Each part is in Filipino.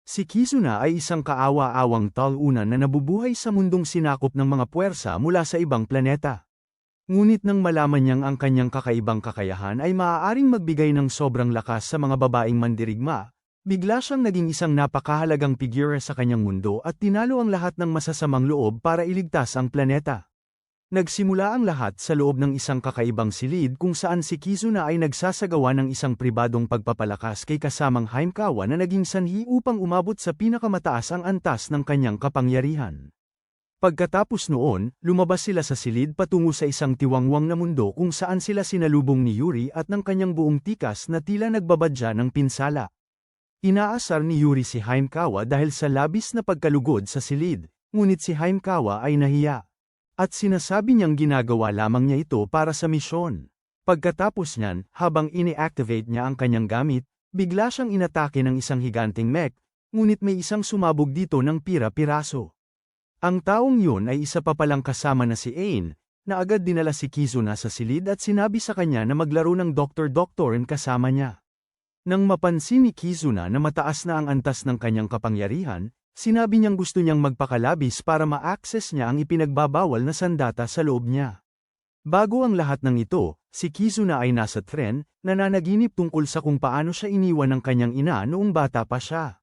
Si Kizuna ay isang kaawa-awang talunan na nabubuhay sa mundong sinakop ng mga puwersa mula sa ibang planeta. Ngunit nang malaman niyang ang kanyang kakaibang kakayahan ay maaaring magbigay ng sobrang lakas sa mga babaeng mandirigma, bigla siyang naging isang napakahalagang figure sa kanyang mundo at tinalo ang lahat ng masasamang loob para iligtas ang planeta. Nagsimula ang lahat sa loob ng isang kakaibang silid kung saan si Kizuna ay nagsasagawa ng isang pribadong pagpapalakas kay kasamang Haimkawa na naging sanhi upang umabot sa pinakamataas ang antas ng kanyang kapangyarihan. Pagkatapos noon, lumabas sila sa silid patungo sa isang tiwangwang na mundo kung saan sila sinalubong ni Yuri at ng kanyang buong tikas na tila nagbabadya ng pinsala. Inaasar ni Yuri si Haimkawa dahil sa labis na pagkalugod sa silid, ngunit si Haimkawa ay nahiya. At sinasabi niyang ginagawa lamang niya ito para sa misyon. Pagkatapos niyan, habang ini-activate niya ang kanyang gamit, bigla siyang inatake ng isang higanting mech, ngunit may isang sumabog dito ng pira-piraso. Ang taong yun ay isa pa palang kasama na si Ain, na agad dinala si Kizuna sa silid at sinabi sa kanya na maglaro ng Doktor-Doktorin kasama niya. Nang mapansin ni Kizuna na mataas na ang antas ng kanyang kapangyarihan, sinabi niyang gusto niyang magpakalabis para ma-access niya ang ipinagbabawal na sandata sa loob niya. Bago ang lahat ng ito, si Kizuna ay nasa tren, nananaginip tungkol sa kung paano siya iniwan ng kanyang ina noong bata pa siya.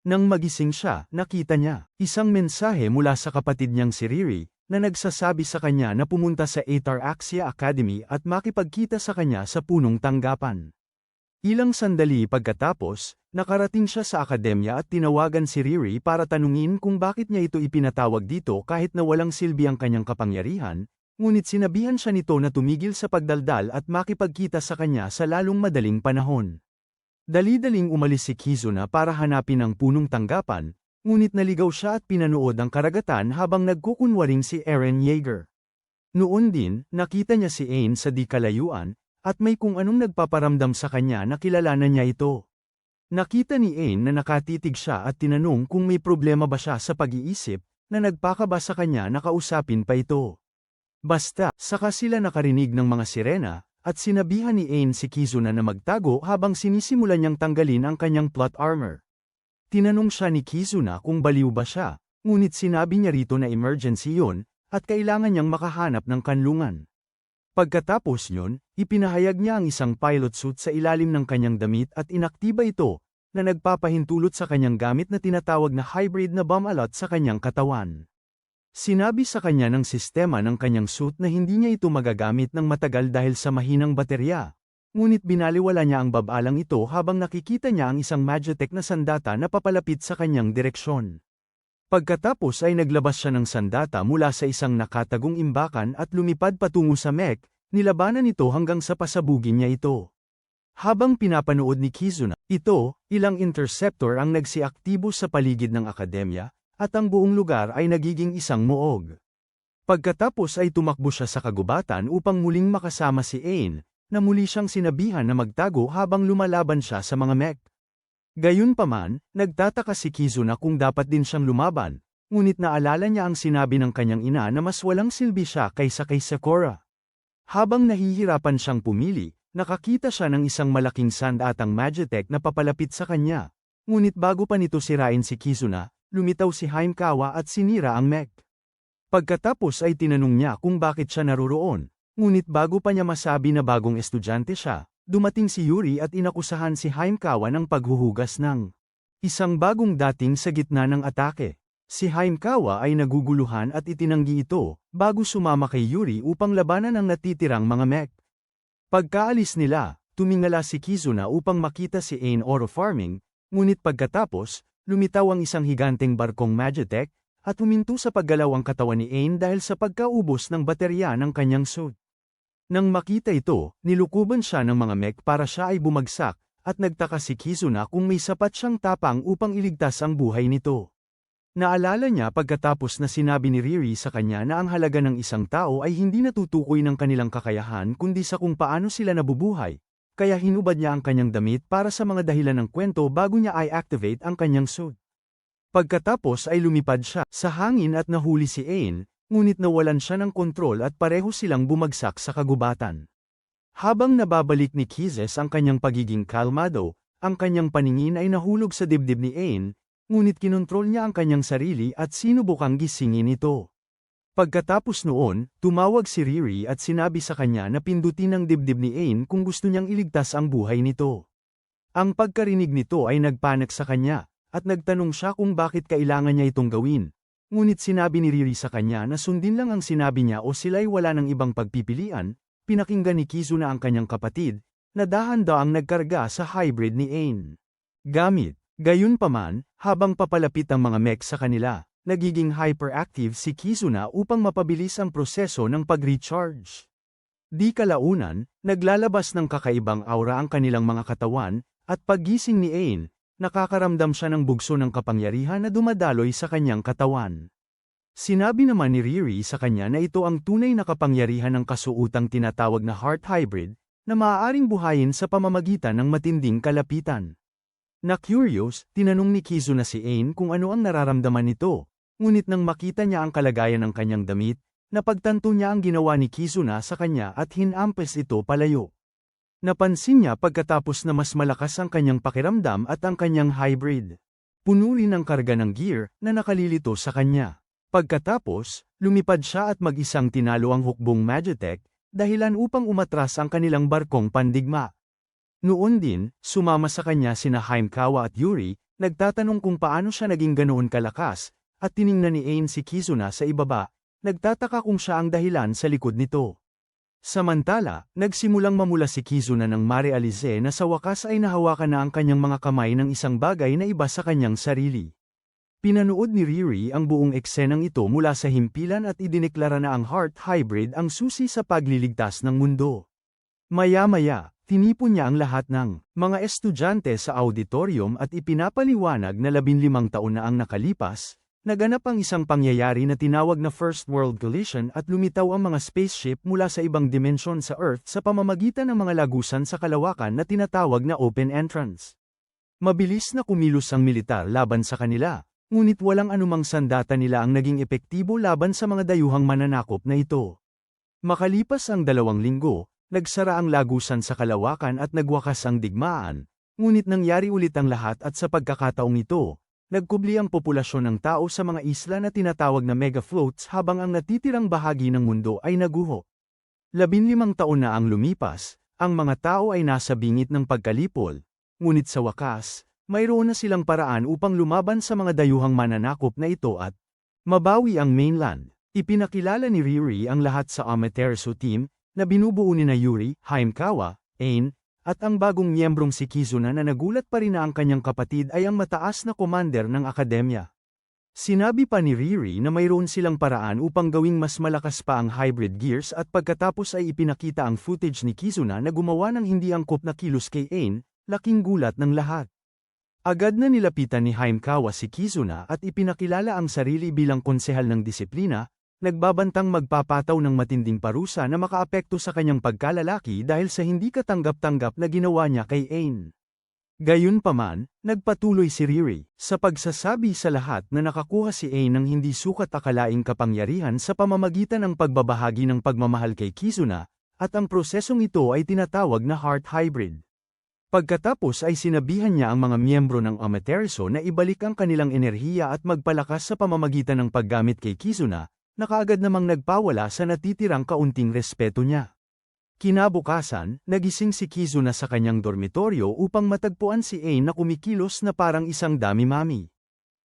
Nang magising siya, nakita niya isang mensahe mula sa kapatid niyang si Riri, na nagsasabi sa kanya na pumunta sa Ataraxia Academy at makipagkita sa kanya sa punong tanggapan. Ilang sandali pagkatapos, nakarating siya sa akademya at tinawagan si Riri para tanungin kung bakit niya ito ipinatawag dito kahit na walang silbi ang kanyang kapangyarihan, ngunit sinabihan siya nito na tumigil sa pagdaldal at makipagkita sa kanya sa lalong madaling panahon. Dali-daling umalis si Kizuna para hanapin ang punong tanggapan, ngunit naligaw siya at pinanood ang karagatan habang nagkukunwaring si Eren Yeager. Noon din, nakita niya si Ain sa di kalayuan, at may kung anong nagpaparamdam sa kanya na kilalanan niya ito. Nakita ni Ain na nakatitig siya at tinanong kung may problema ba siya sa pag-iisip, na nagpakaba sa kanya na kausapin pa ito. Basta, saka sila nakarinig ng mga sirena, at sinabihan ni Ain si Kizuna na magtago habang sinisimulan niyang tanggalin ang kanyang plot armor. Tinanong siya ni Kizuna kung baliw ba siya, ngunit sinabi niya rito na emergency yun, at kailangan niyang makahanap ng kanlungan. Pagkatapos niyon, ipinahayag niya ang isang pilot suit sa ilalim ng kanyang damit at inaktiba ito, na nagpapahintulot sa kanyang gamit na tinatawag na hybrid na bomb alot sa kanyang katawan. Sinabi sa kanya ng sistema ng kanyang suit na hindi niya ito magagamit ng matagal dahil sa mahinang baterya. Ngunit binaliwala niya ang babalang ito habang nakikita niya ang isang Magitech na sandata na papalapit sa kanyang direksyon. Pagkatapos ay naglabas siya ng sandata mula sa isang nakatagong imbakan at lumipad patungo sa mech, nilabanan ito hanggang sa pasabugin niya ito. Habang pinapanood ni Kizuna, ilang interceptor ang nagsiaktibo sa paligid ng akademya, at ang buong lugar ay nagiging isang muog. Pagkatapos ay tumakbo siya sa kagubatan upang muling makasama si Ain, na muli siyang sinabihan na magtago habang lumalaban siya sa mga mech. Gayunpaman, nagtataka si Kizuna kung dapat din siyang lumaban, ngunit naalala niya ang sinabi ng kanyang ina na mas walang silbi siya kaysa kay Sakura. Habang nahihirapan siyang pumili, nakakita siya ng isang malaking sandatang Magitech na papalapit sa kanya, ngunit bago pa nito sirain si Kizuna, lumitaw si Haimkawa at sinira ang mech. Pagkatapos ay tinanong niya kung bakit siya naroroon, ngunit bago pa niya masabi na bagong estudyante siya, dumating si Yuri at inakusahan si Haimkawa ng paghuhugas ng isang bagong dating sa gitna ng atake. Si Haimkawa ay naguguluhan at itinanggi ito, bago sumama kay Yuri upang labanan ang natitirang mga mech. Pagkaalis nila, tumingala si Kizuna upang makita si Ain Oro Farming, ngunit pagkatapos, lumitaw ang isang higanteng barkong Magitech, at huminto sa paggalaw ang katawan ni Ain dahil sa pagkaubos ng baterya ng kanyang suit. Nang makita ito, nilukuban siya ng mga mech para siya ay bumagsak, at nagtaka si Kizuna kung may sapat siyang tapang upang iligtas ang buhay nito. Naalala niya pagkatapos na sinabi ni Riri sa kanya na ang halaga ng isang tao ay hindi natutukoy ng kanilang kakayahan kundi sa kung paano sila nabubuhay, kaya hinubad niya ang kanyang damit para sa mga dahilan ng kwento bago niya i-activate ang kanyang suit. Pagkatapos ay lumipad siya sa hangin at nahuli si Ain, ngunit nawalan siya ng kontrol at pareho silang bumagsak sa kagubatan. Habang nababalik ni Kizes ang kanyang pagiging kalmado, ang kanyang paningin ay nahulog sa dibdib ni Ain, ngunit kinontrol niya ang kanyang sarili at sinubukang gisingin ito. Pagkatapos noon, tumawag si Riri at sinabi sa kanya na pindutin ng dibdib ni Ain kung gusto niyang iligtas ang buhay nito. Ang pagkarinig nito ay nagpanik sa kanya, at nagtanong siya kung bakit kailangan niya itong gawin. Ngunit sinabi ni Riri sa kanya na sundin lang ang sinabi niya o sila'y wala ng ibang pagpipilian. Pinakinggan ni Kizuna ang kanyang kapatid, na dahan-daang nagkarga sa hybrid ni Ain. Gamit. Gayunpaman, habang papalapit ang mga mech sa kanila, nagiging hyperactive si Kizuna upang mapabilis ang proseso ng pag-recharge. Di kalaunan, naglalabas ng kakaibang aura ang kanilang mga katawan, at paggising ni Ain, nakakaramdam siya ng bugso ng kapangyarihan na dumadaloy sa kanyang katawan. Sinabi naman ni Riri sa kanya na ito ang tunay na kapangyarihan ng kasuutang tinatawag na Heart Hybrid, na maaaring buhayin sa pamamagitan ng matinding kalapitan. Na-curious, tinanong ni Kizuna si Ain kung ano ang nararamdaman nito, ngunit nang makita niya ang kalagayan ng kanyang damit, napagtanto niya ang ginawa ni Kizuna sa kanya at hinampes ito palayo. Napansin niya pagkatapos na mas malakas ang kanyang pakiramdam at ang kanyang hybrid. Puno rin ang karga ng gear na nakalilito sa kanya. Pagkatapos, lumipad siya at mag-isang tinalo ang hukbong Magitech, dahilan upang umatras ang kanilang barkong pandigma. Noon din, sumama sa kanya sina Haimkawa at Yuri, nagtatanong kung paano siya naging ganoon kalakas, at tiningnan ni Ain si Kizuna sa ibaba, nagtataka kung siya ang dahilan sa likod nito. Samantala, nagsimulang mamula si Kizuna nang marealize na sa wakas ay nahawakan na ang kanyang mga kamay ng isang bagay na iba sa kanyang sarili. Pinanood ni Riri ang buong eksenang ito mula sa himpilan at idineklara na ang Heart Hybrid ang susi sa pagliligtas ng mundo. Maya-maya, tinipon niya ang lahat ng mga estudyante sa auditorium at ipinapaliwanag na 15 taon na ang nakalipas. Naganap ang isang pangyayari na tinawag na First World Collision at lumitaw ang mga spaceship mula sa ibang dimensyon sa Earth sa pamamagitan ng mga lagusan sa kalawakan na tinatawag na open entrance. Mabilis na kumilos ang militar laban sa kanila, ngunit walang anumang sandata nila ang naging epektibo laban sa mga dayuhang mananakop na ito. Makalipas ang 2 linggo, nagsara ang lagusan sa kalawakan at nagwakas ang digmaan, ngunit nangyari ulit ang lahat at sa pagkakataong ito, nagkubli ang populasyon ng tao sa mga isla na tinatawag na megafloats habang ang natitirang bahagi ng mundo ay naguho. 15 taon na ang lumipas, ang mga tao ay nasa bingit ng pagkalipol, ngunit sa wakas, mayroon na silang paraan upang lumaban sa mga dayuhang mananakop na ito at mabawi ang mainland. Ipinakilala ni Riri ang lahat sa Amaterasu team, na binubuo ni Yuri, Haimkawa, Ain, at ang bagong miyembrong si Kizuna na nagulat pa rin na ang kanyang kapatid ay ang mataas na commander ng akademya. Sinabi pa ni Riri na mayroon silang paraan upang gawing mas malakas pa ang hybrid gears at pagkatapos ay ipinakita ang footage ni Kizuna na gumawa ng hindi angkop na kilos kay Ain, laking gulat ng lahat. Agad na nilapitan ni Haimkawa si Kizuna at ipinakilala ang sarili bilang konsehal ng disiplina, nagbabantang magpapataw ng matinding parusa na makaapekto sa kanyang pagkalalaki dahil sa hindi katanggap-tanggap na ginawa niya kay Ain. Gayunpaman, nagpatuloy si Riri sa pagsasabi sa lahat na nakakuha si Ain ng hindi sukat akalaing kapangyarihan sa pamamagitan ng pagbabahagi ng pagmamahal kay Kizuna, at ang prosesong ito ay tinatawag na Heart Hybrid. Pagkatapos ay sinabihan niya ang mga miyembro ng Amaterasu na ibalik ang kanilang enerhiya at magpalakas sa pamamagitan ng paggamit kay Kizuna, na kaagad namang nagpawala sa natitirang kaunting respeto niya. Kinabukasan, nagising si Kizuna sa kanyang dormitoryo upang matagpuan si Ain na kumikilos na parang isang dummy-mommy.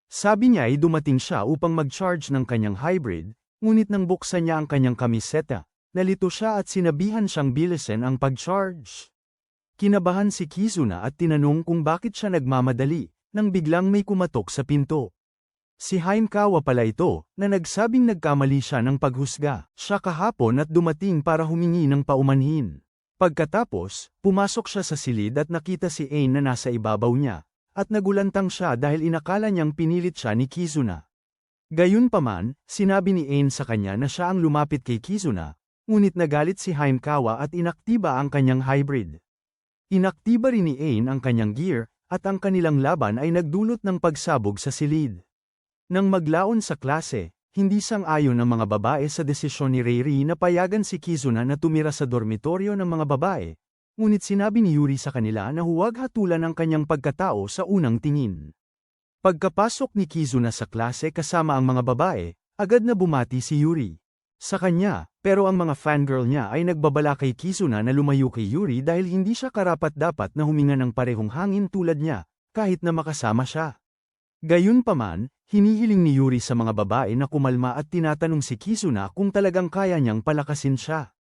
Sabi niya ay dumating siya upang mag-charge ng kanyang hybrid, ngunit nang buksan niya ang kanyang kamiseta, nalito siya at sinabihan siyang bilisin ang pag-charge. Kinabahan si Kizuna at tinanong kung bakit siya nagmamadali, nang biglang may kumatok sa pinto. Si Haimkawa pala ito, na nagsabing nagkamali siya ng paghusga. Siya kahapon at dumating para humingi ng paumanhin. Pagkatapos, pumasok siya sa silid at nakita si Ain na nasa ibabaw niya, at nagulantang siya dahil inakala niyang pinilit siya ni Kizuna. Gayunpaman, sinabi ni Ain sa kanya na siya ang lumapit kay Kizuna, ngunit nagalit si Haimkawa at inaktiba ang kanyang hybrid. Inaktiba rin ni Ain ang kanyang gear, at ang kanilang laban ay nagdulot ng pagsabog sa silid. Nang maglaon sa klase, hindi sang-ayon ang mga babae sa desisyon ni Riri na payagan si Kizuna na tumira sa dormitoryo ng mga babae, ngunit sinabi ni Yuri sa kanila na huwag hatulan ang kanyang pagkatao sa unang tingin. Pagkapasok ni Kizuna sa klase kasama ang mga babae, agad na bumati si Yuri sa kanya, pero ang mga fangirl niya ay nagbabala kay Kizuna na lumayo kay Yuri dahil hindi siya karapat-dapat na huminga ng parehong hangin tulad niya, kahit na makasama siya. Gayunpaman, hinihiling ni Yuri sa mga babae na kumalma at tinatanong si Kizuna kung talagang kaya niyang palakasin siya.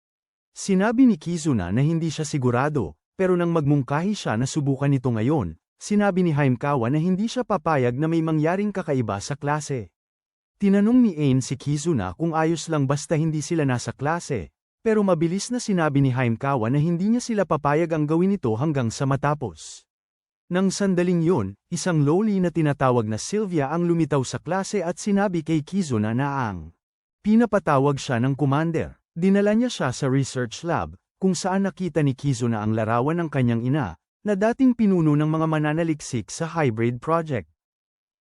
Sinabi ni Kizuna na hindi siya sigurado, pero nang magmungkahi siya na subukan ito ngayon, sinabi ni Haimkawa na hindi siya papayag na may mangyaring kakaiba sa klase. Tinanong ni Ain si Kizuna kung ayos lang basta hindi sila nasa klase, pero mabilis na sinabi ni Haimkawa na hindi niya sila papayag ang gawin ito hanggang sa matapos. Nang sandaling yun, isang loli na tinatawag na Sylvia ang lumitaw sa klase at sinabi kay Kizuna na pinapatawag siya ng commander. Dinala niya siya sa research lab, kung saan nakita ni Kizuna ang larawan ng kanyang ina, na dating pinuno ng mga mananaliksik sa hybrid project.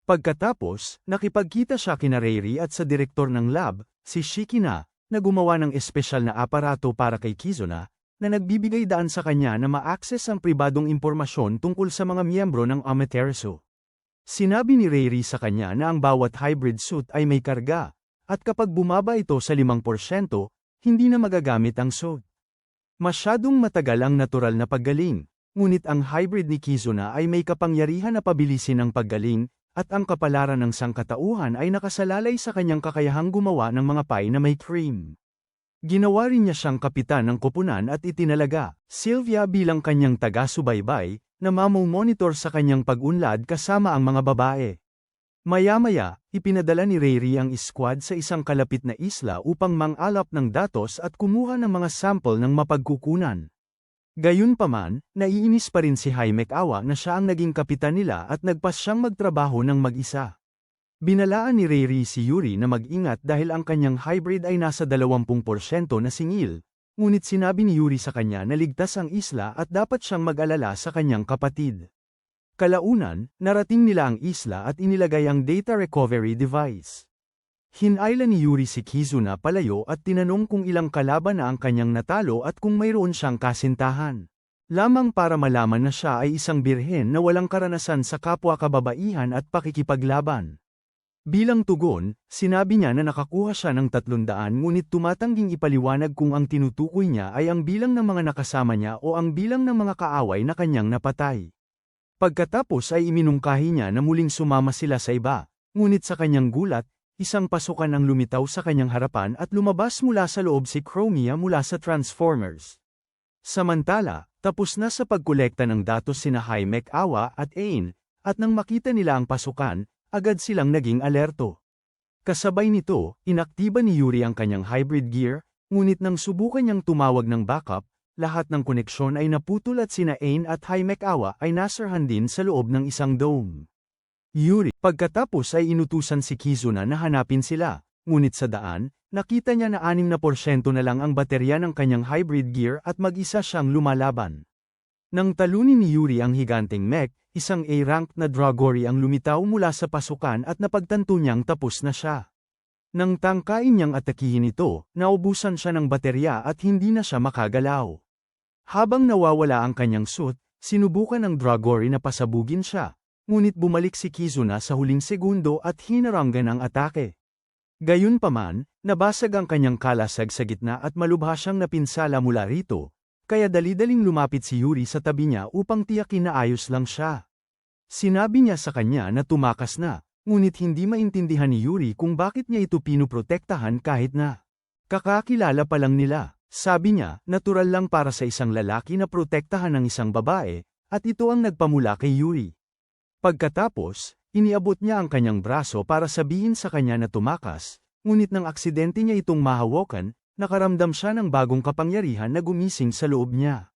Pagkatapos, nakipagkita siya kina Reiri at sa direktor ng lab, si Shikina, na gumawa ng espesyal na aparato para kay Kizuna, na nagbibigay daan sa kanya na ma-access ang pribadong impormasyon tungkol sa mga miyembro ng Amaterasu. Sinabi ni Reiri sa kanya na ang bawat hybrid suit ay may karga, at kapag bumaba ito sa 5%, hindi na magagamit ang suit. Masyadong matagal ang natural na paggaling, ngunit ang hybrid ni Kizuna ay may kapangyarihan na pabilisin ang paggaling, at ang kapalaran ng sangkatauhan ay nakasalalay sa kanyang kakayahang gumawa ng mga pie na may cream. Ginawa rin niya siyang kapitan ng koponan at itinalaga, Sylvia bilang kanyang taga-subaybay, na mamomonitor sa kanyang pag-unlad kasama ang mga babae. Maya-maya, ipinadala ni Reiri ang squad sa isang kalapit na isla upang mang-alap ng datos at kumuha ng mga sample ng mapagkukunan. Gayunpaman, naiinis pa rin si Haimekawa na siya ang naging kapitan nila at nagpas siyang magtrabaho ng mag-isa. Binalaan ni Reiri si Yuri na mag-ingat dahil ang kanyang hybrid ay nasa 20% na singil, ngunit sinabi ni Yuri sa kanya na ligtas ang isla at dapat siyang mag-alala sa kanyang kapatid. Kalaunan, narating nila ang isla at inilagay ang data recovery device. Hinayla ni Yuri si Kizuna palayo at tinanong kung ilang kalaban na ang kanyang natalo at kung mayroon siyang kasintahan. Lamang para malaman na siya ay isang birhen na walang karanasan sa kapwa kababaihan at pakikipaglaban. Bilang tugon, sinabi niya na nakakuha siya ng 300 ngunit tumatangging ipaliwanag kung ang tinutukoy niya ay ang bilang ng mga nakasama niya o ang bilang ng mga kaaway na kanyang napatay. Pagkatapos ay iminungkahi niya na muling sumama sila sa iba, ngunit sa kanyang gulat, isang pasukan ang lumitaw sa kanyang harapan at lumabas mula sa loob si Chromia mula sa Transformers. Samantala, tapos na sa pagkolekta ng datos sina Haimekawa at Ain, at nang makita nila ang pasukan, agad silang naging alerto. Kasabay nito, inaktiba ni Yuri ang kanyang hybrid gear, ngunit nang subukan niyang tumawag ng backup, lahat ng koneksyon ay naputol at sina Ain at Haimekawa ay nasarhan din sa loob ng isang dome. Yuri, pagkatapos ay inutusan si Kizuna na hanapin sila, ngunit sa daan, nakita niya na 6% na lang ang baterya ng kanyang hybrid gear at mag-isa siyang lumalaban. Nang talunin ni Yuri ang higanteng mech, isang A-rank na Dragori ang lumitaw mula sa pasukan at napagtanto niyang tapos na siya. Nang tangkain niyang atakihin ito, naubusan siya ng baterya at hindi na siya makagalaw. Habang nawawala ang kanyang suit, sinubukan ng Dragori na pasabugin siya. Ngunit bumalik si Kizuna sa huling segundo at hinaranggan ang atake. Gayunpaman, nabasag ang kanyang kalasag sa gitna at malubha siyang napinsala mula rito, kaya dali-daling lumapit si Yuri sa tabi niya upang tiyakin na ayos lang siya. Sinabi niya sa kanya na tumakas na, ngunit hindi maintindihan ni Yuri kung bakit niya ito pinuprotektahan kahit na kakakilala pa lang nila. Sabi niya, natural lang para sa isang lalaki na protektahan ng isang babae, at ito ang nagpamula kay Yuri. Pagkatapos, iniabot niya ang kanyang braso para sabihin sa kanya na tumakas, ngunit nang aksidente niya itong mahawakan, nakaramdam siya ng bagong kapangyarihan na gumising sa loob niya.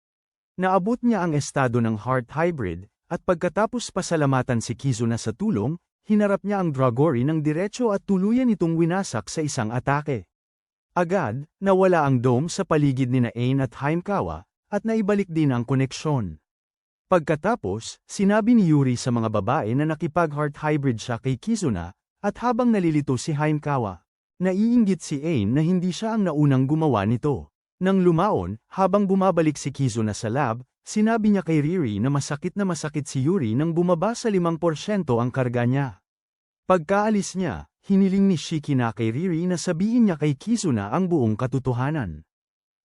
Naabot niya ang estado ng heart hybrid, at pagkatapos pasalamatan si Kizuna sa tulong, hinarap niya ang Dragori ng diretso at tuluyan itong winasak sa isang atake. Agad, nawala ang dome sa paligid ni Ain at Haimekawa, at naibalik din ang koneksyon. Pagkatapos, sinabi ni Yuri sa mga babae na nakipag-heart hybrid siya kay Kizuna, at habang nalilito si Haimekawa, naiinggit si Ain na hindi siya ang naunang gumawa nito. Nang lumaon, habang bumabalik si Kizuna sa lab, Sinabi niya kay Riri na masakit si Yuri nang bumaba sa 5% ang karga niya. Pagkaalis niya, hiniling ni Shiki na kay Riri na sabihin niya kay Kizuna ang buong katotohanan.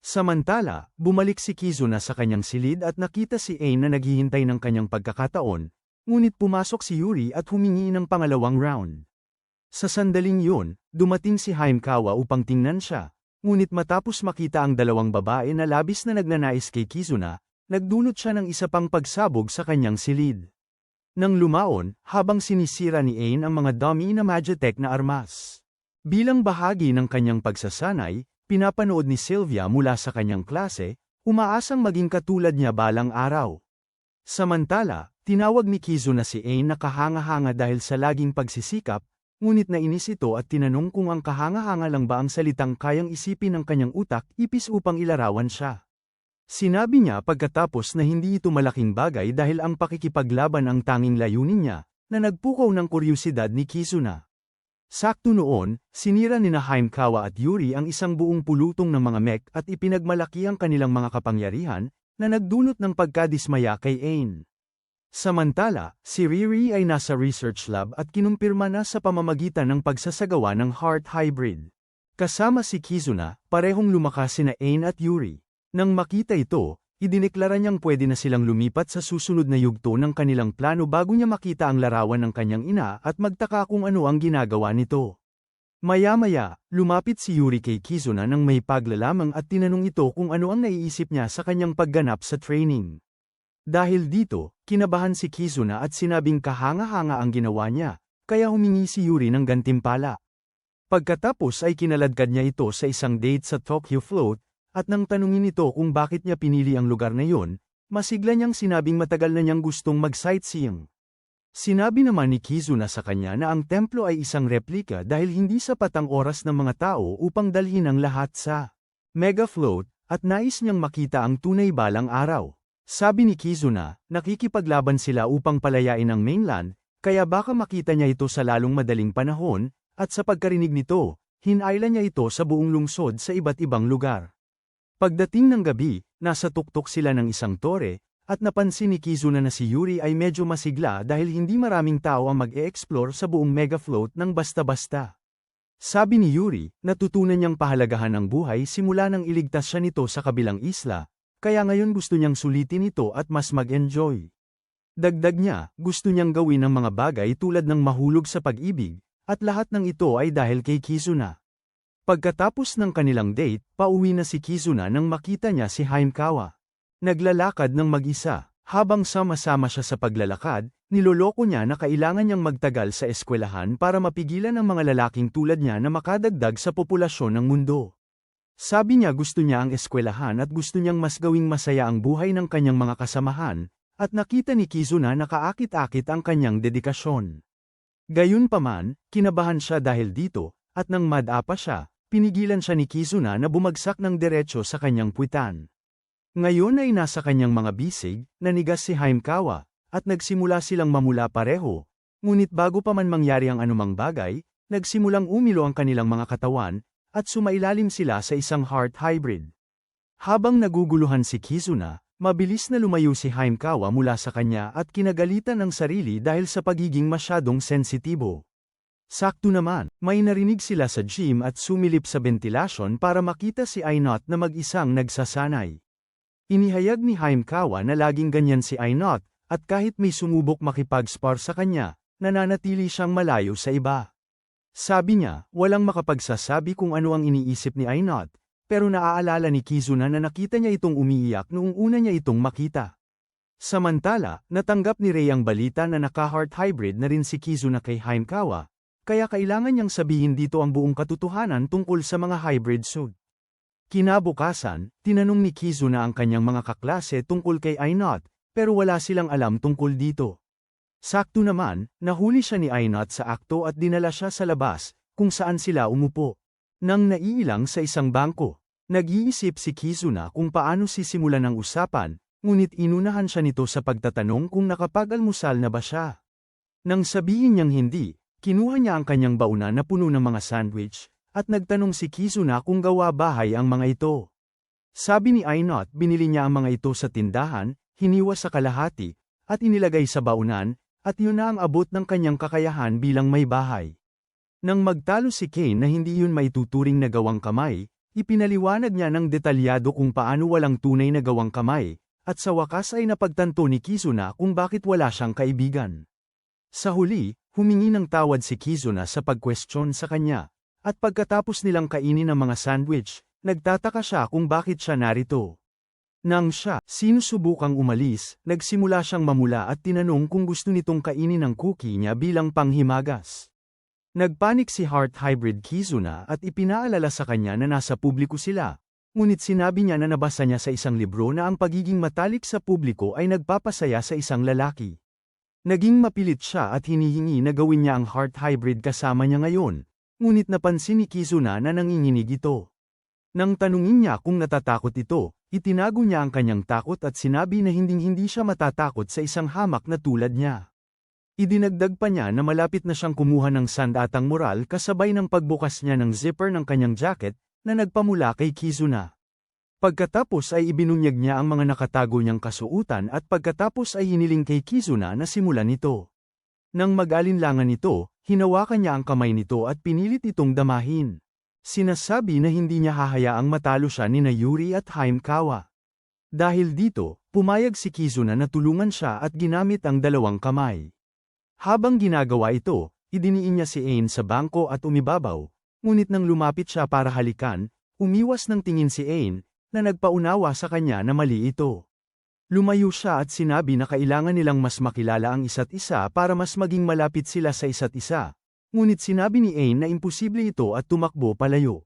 Samantala, bumalik si Kizuna sa kanyang silid at nakita si Ain na naghihintay ng kanyang pagkakataon, ngunit pumasok si Yuri at humingi ng pangalawang round. Sa sandaling yun, dumating si Haimkawa upang tingnan siya, ngunit matapos makita ang dalawang babae na labis na nagnanais kay Kizuna, nagdulot siya ng isa pang pagsabog sa kanyang silid. Nang lumaon, habang sinisira ni Ain ang mga dummy na Magitech na armas. Bilang bahagi ng kanyang pagsasanay, pinapanood ni Sylvia mula sa kanyang klase, umaasang maging katulad niya balang araw. Samantala, tinawag ni Kizuna si Ain na kahanga-hanga dahil sa laging pagsisikap, ngunit nainis ito at tinanong kung ang kahanga-hanga lang ba ang salitang kayang isipin ng kanyang utak ipis upang ilarawan siya. Sinabi niya pagkatapos na hindi ito malaking bagay dahil ang pakikipaglaban ang tanging layunin niya, na nagpukaw ng kuryusidad ni Kizuna. Sakto noon, sinira ni Haimkawa at Yuri ang isang buong pulutong ng mga mech at ipinagmalaki ang kanilang mga kapangyarihan, na nagdulot ng pagkadismaya kay Ain. Samantala, si Riri ay nasa research lab at kinumpirma na sa pamamagitan ng pagsasagawa ng heart hybrid. Kasama si Kizuna, parehong lumakas sina Ain at Yuri. Nang makita ito, idineklara niyang pwede na silang lumipat sa susunod na yugto ng kanilang plano bago niya makita ang larawan ng kanyang ina at magtaka kung ano ang ginagawa nito. Maya-maya, lumapit si Yuri kay Kizuna nang may paglalamang at tinanong ito kung ano ang naiisip niya sa kanyang pagganap sa training. Dahil dito, kinabahan si Kizuna at sinabing kahanga-hanga ang ginawa niya, kaya humingi si Yuri ng gantimpala. Pagkatapos ay kinaladkad niya ito sa isang date sa Tokyo Float, at nang tanungin ito kung bakit niya pinili ang lugar na yon, masigla niyang sinabing matagal na niyang gustong mag-sightseeing. Sinabi naman ni Kizuna sa kanya na ang templo ay isang replika dahil hindi sapat ang oras ng mga tao upang dalhin ang lahat sa Mega Float, at nais niyang makita ang tunay balang araw. Sabi ni Kizuna, nakikipaglaban sila upang palayain ang mainland, kaya baka makita niya ito sa lalong madaling panahon, at sa pagkarinig nito, hinailan niya ito sa buong lungsod sa iba't ibang lugar. Pagdating ng gabi, nasa tuktok sila ng isang tore, at napansin ni Kizuna na si Yuri ay medyo masigla dahil hindi maraming tao ang mag-e-explore sa buong Mega Float ng basta-basta. Sabi ni Yuri, natutunan niyang pahalagahan ang buhay simula nang iligtas siya nito sa kabilang isla, kaya ngayon gusto niyang sulitin ito at mas mag-enjoy. Dagdag niya, gusto niyang gawin ang mga bagay tulad ng mahulog sa pag-ibig, at lahat ng ito ay dahil kay Kizuna. Pagkatapos ng kanilang date, pauwi na si Kizuna nang makita niya si Haimkawa. Naglalakad ng mag-isa, habang sama-sama siya sa paglalakad, niloloko niya na kailangan niyang magtagal sa eskwelahan para mapigilan ang mga lalaking tulad niya na makadagdag sa populasyon ng mundo. Sabi niya gusto niya ang eskwelahan at gusto niyang mas gawing masaya ang buhay ng kanyang mga kasamahan, at nakita ni Kizuna na kaakit-akit ang kanyang dedikasyon. Gayunpaman, kinabahan siya dahil dito, at nang mad-apa siya, pinigilan siya ni Kizuna na bumagsak ng diretso sa kanyang puwitan. Ngayon ay nasa kanyang mga bisig, nanigas si Haimkawa, at nagsimula silang mamula pareho, ngunit bago pa man mangyari ang anumang bagay, nagsimulang umilo ang kanilang mga katawan, at sumailalim sila sa isang heart hybrid. Habang naguguluhan si Kizuna, mabilis na lumayo si Haimkawa mula sa kanya at kinagalitan ang sarili dahil sa pagiging masyadong sensitibo. Sakto naman, may narinig sila sa gym at sumilip sa ventilasyon para makita si Ainot na mag-isang nagsasanay. Inihayag ni Haimkawa na laging ganyan si Ainot, at kahit may sumubok makipag-spar sa kanya, nananatili siyang malayo sa iba. Sabi niya, walang makapagsasabi kung ano ang iniisip ni Ainot, pero naaalala ni Kizuna na nakita niya itong umiiyak noong una niya itong makita. Samantala, natanggap ni Rei ang balita na naka-heart hybrid na rin si Kizuna kay Haimkawa, kaya kailangan niyang sabihin dito ang buong katotohanan tungkol sa mga hybrid suit. Kinabukasan, tinanong ni Kizuna ang kanyang mga kaklase tungkol kay Ainot, pero wala silang alam tungkol dito. Sakto naman, nahuli siya ni Ainot sa akto at dinala siya sa labas, kung saan sila umupo. Nang naiilang sa isang bangko, nag-iisip si Kizuna kung paano sisimulan ang usapan, ngunit inunahan siya nito sa pagtatanong kung nakapag-almusal na ba siya. Nang sabihin niyang hindi, kinuha niya ang kanyang baunan na puno ng mga sandwich, at nagtanong si Kizuna kung gawa bahay ang mga ito. Sabi ni Ainot binili niya ang mga ito sa tindahan, hiniwa sa kalahati, at inilagay sa baunan, at yun na ang abot ng kanyang kakayahan bilang may bahay. Nang magtalo si Kane na hindi yun maituturing na gawang kamay, ipinaliwanag niya ng detalyado kung paano walang tunay na gawang kamay, at sa wakas ay napagtanto ni Kizuna kung bakit wala siyang kaibigan. Sa huli, humingi ng tawad si Kizuna sa pagkwestiyon sa kanya, at pagkatapos nilang kainin ang mga sandwich, nagtataka siya kung bakit siya narito. Nang siya, sinusubukang umalis, nagsimula siyang mamula at tinanong kung gusto nitong kainin ang cookie niya bilang panghimagas. Nagpanik si Heart Hybrid Kizuna at ipinaalala sa kanya na nasa publiko sila, ngunit sinabi niya na nabasa niya sa isang libro na ang pagiging matalik sa publiko ay nagpapasaya sa isang lalaki. Naging mapilit siya at hinihingi na gawin niya ang Heart Hybrid kasama niya ngayon, ngunit napansin ni Kizuna na nanginginig ito. Nang tanungin niya kung natatakot ito, itinago niya ang kanyang takot at sinabi na hinding-hindi siya matatakot sa isang hamak na tulad niya. Idinagdag pa niya na malapit na siyang kumuha ng sandatang moral kasabay ng pagbukas niya ng zipper ng kanyang jacket na nagpamula kay Kizuna. Pagkatapos ay ibinunyag niya ang mga nakatago niyang kasuutan at pagkatapos ay hiniling kay Kizuna na simulan ito. Nang mag-alinlangan ito, hinawakan niya ang kamay nito at pinilit itong damahin. Sinasabi na hindi niya hahayaang matalo siya ni Yuri at Haimkawa. Dahil dito, pumayag si Kizuna na tulungan siya at ginamit ang dalawang kamay. Habang ginagawa ito, idiniin niya si Ain sa bangko at umibabaw, ngunit nang lumapit siya para halikan, umiwas ng tingin si Ain, na nagpaunawa sa kanya na mali ito. Lumayo siya at sinabi na kailangan nilang mas makilala ang isa't isa para mas maging malapit sila sa isa't isa, ngunit sinabi ni Ain na imposible ito at tumakbo palayo.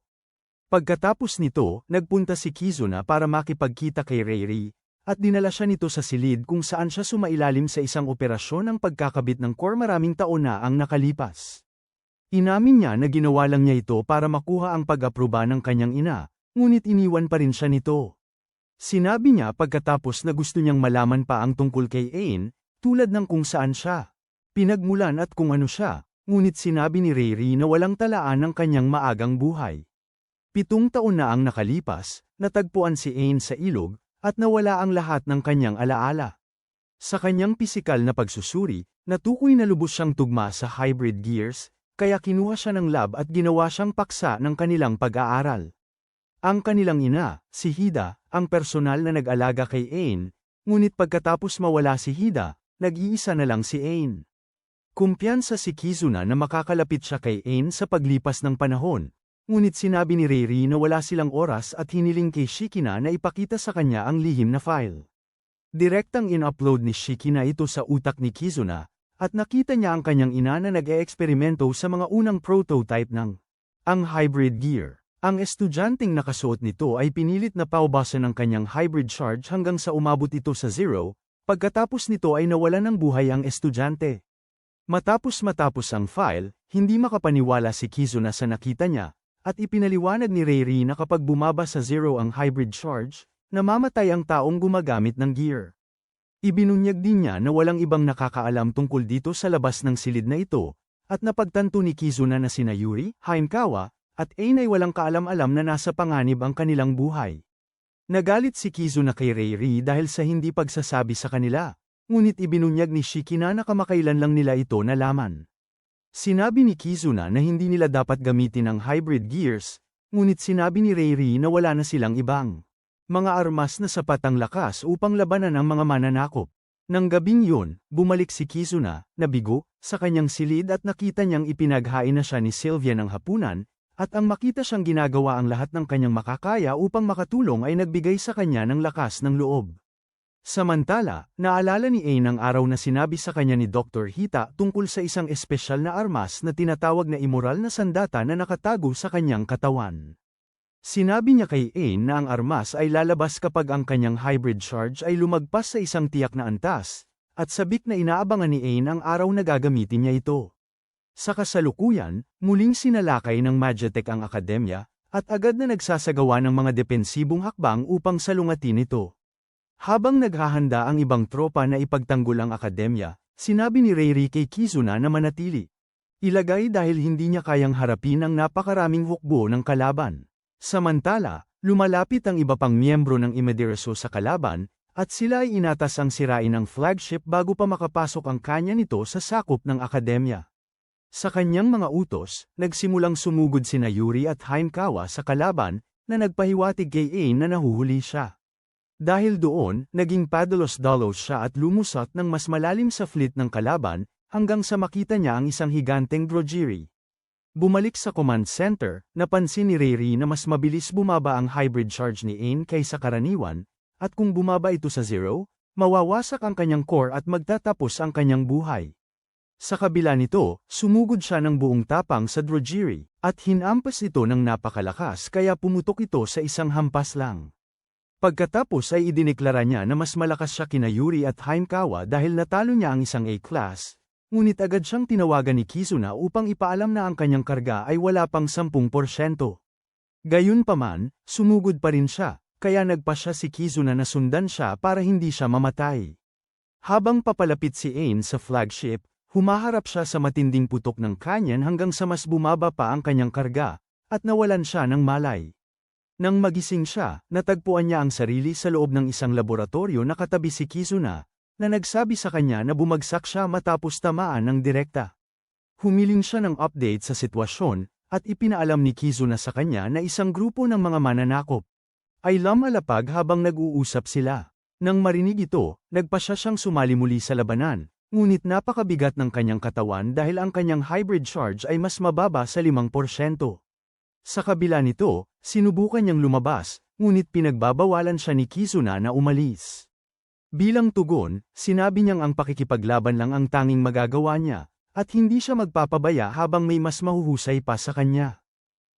Pagkatapos nito, nagpunta si Kizuna para makipagkita kay Reiri, at dinala siya nito sa silid kung saan siya sumailalim sa isang operasyon ng pagkakabit ng core maraming taon na ang nakalipas. Inamin niya na ginawa lang niya ito para makuha ang pag-aproba ng kanyang ina, ngunit iniwan pa rin siya nito. Sinabi niya pagkatapos na gusto niyang malaman pa ang tungkol kay Ain, tulad ng kung saan siya, pinagmulan at kung ano siya, ngunit sinabi ni Reiri na walang talaan ng kanyang maagang buhay. 7 taon na ang nakalipas, natagpuan si Ain sa ilog, at nawala ang lahat ng kanyang alaala. Sa kanyang pisikal na pagsusuri, natukoy na lubos siyang tugma sa hybrid gears, kaya kinuha siya ng lab at ginawa siyang paksa ng kanilang pag-aaral. Ang kanilang ina, si Hida, ang personal na nag-alaga kay Ain, ngunit pagkatapos mawala si Hida, nag-iisa na lang si Ain. Kumpiyansa si Kizuna na makakalapit siya kay Ain sa paglipas ng panahon, ngunit sinabi ni Reiri na wala silang oras at hiniling kay Shikina na ipakita sa kanya ang lihim na file. Direktang in-upload ni Shikina ito sa utak ni Kizuna, at nakita niya ang kanyang ina na nag-eeksperimento sa mga unang prototype ng ang hybrid gear. Ang estudyanteng nakasuot nito ay pinilit na paubasan ng kanyang hybrid charge hanggang sa umabot ito sa 0, pagkatapos nito ay nawalan ng buhay ang estudyante. Matapos ang file, hindi makapaniwala si Kizuna sa nakita niya, at ipinaliwanag ni Reiri na kapag bumaba sa 0 ang hybrid charge, namamatay ang taong gumagamit ng gear. Ibinunyag din niya na walang ibang nakakaalam tungkol dito sa labas ng silid na ito, at napagtanto ni Kizuna na sina Yuri, Haimkawa, at Ain ay walang kaalam-alam na nasa panganib ang kanilang buhay. Nagalit si Kizuna kay Reiri dahil sa hindi pagsasabi sa kanila, ngunit ibinunyag ni Shikina na kamakailan lang nila ito nalaman. Sinabi ni Kizuna na hindi nila dapat gamitin ang hybrid gears, ngunit sinabi ni Reiri na wala na silang ibang mga armas na sapat ang lakas upang labanan ang mga mananakop. Nang gabing yun, bumalik si Kizuna, nabigo, sa kanyang silid at nakita niyang ipinaghain na siya ni Sylvia ng hapunan, at ang makita siyang ginagawa ang lahat ng kanyang makakaya upang makatulong ay nagbigay sa kanya ng lakas ng loob. Samantala, naalala ni Ain ang araw na sinabi sa kanya ni Dr. Hita tungkol sa isang espesyal na armas na tinatawag na immoral na sandata na nakatago sa kanyang katawan. Sinabi niya kay Ain na ang armas ay lalabas kapag ang kanyang hybrid charge ay lumagpas sa isang tiyak na antas, at sabik na inaabangan ni Ain ang araw na gagamitin niya ito. Sa kasalukuyan, muling sinalakay ng Magitek ang akademya, at agad na nagsasagawa ng mga depensibong hakbang upang salungatin ito. Habang naghahanda ang ibang tropa na ipagtanggol ang akademya, sinabi ni Reiri kay Kizuna na manatili. Ilagay dahil hindi niya kayang harapin ang napakaraming hukbo ng kalaban. Samantala, lumalapit ang iba pang miyembro ng Imediraso sa kalaban, at sila ay inatas ang sirain ang flagship bago pa makapasok ang kanya nito sa sakop ng akademya. Sa kanyang mga utos, nagsimulang sumugod sina Yuri at Haimkawa sa kalaban, na nagpahiwatig kay Ain na nahuhuli siya. Dahil doon, naging padalos-dalos siya at lumusot ng mas malalim sa fleet ng kalaban, hanggang sa makita niya ang isang higanteng Drojiri. Bumalik sa command center, napansin ni Riri na mas mabilis bumaba ang hybrid charge ni Ain kaysa karaniwan, at kung bumaba ito sa 0, mawawasak ang kanyang core at magtatapos ang kanyang buhay. Sa kabila nito, sumugod siya ng buong tapang sa Drojiri, at hinampas ito ng napakalakas kaya pumutok ito sa isang hampas lang. Pagkatapos ay idineklara niya na mas malakas siya kina Yuri at Haimkawa dahil natalo niya ang isang A-class, ngunit agad siyang tinawagan ni Kizuna upang ipaalam na ang kanyang karga ay wala pang 10%. Gayunpaman, sumugod pa rin siya, kaya nagpa siya si Kizuna na sundan siya para hindi siya mamatay. Habang papalapit si Ain sa flagship, humaharap siya sa matinding putok ng kanyan hanggang sa mas bumaba pa ang kanyang karga, at nawalan siya ng malay. Nang magising siya, natagpuan niya ang sarili sa loob ng isang laboratorio na katabi si Kizuna, na nagsabi sa kanya na bumagsak siya matapos tamaan ng direkta. Humiling siya ng update sa sitwasyon, at ipinaalam ni Kizuna sa kanya na isang grupo ng mga mananakop ay lumalapag habang nag-uusap sila. Nang marinig ito, nagpa siyang sumali muli sa labanan. Ngunit napakabigat ng kanyang katawan dahil ang kanyang hybrid charge ay mas mababa sa 5%. Sa kabila nito, sinubukan niyang lumabas, ngunit pinagbabawalan siya ni Kizuna na umalis. Bilang tugon, sinabi niyang ang pakikipaglaban lang ang tanging magagawa niya, at hindi siya magpapabaya habang may mas mahuhusay pa sa kanya.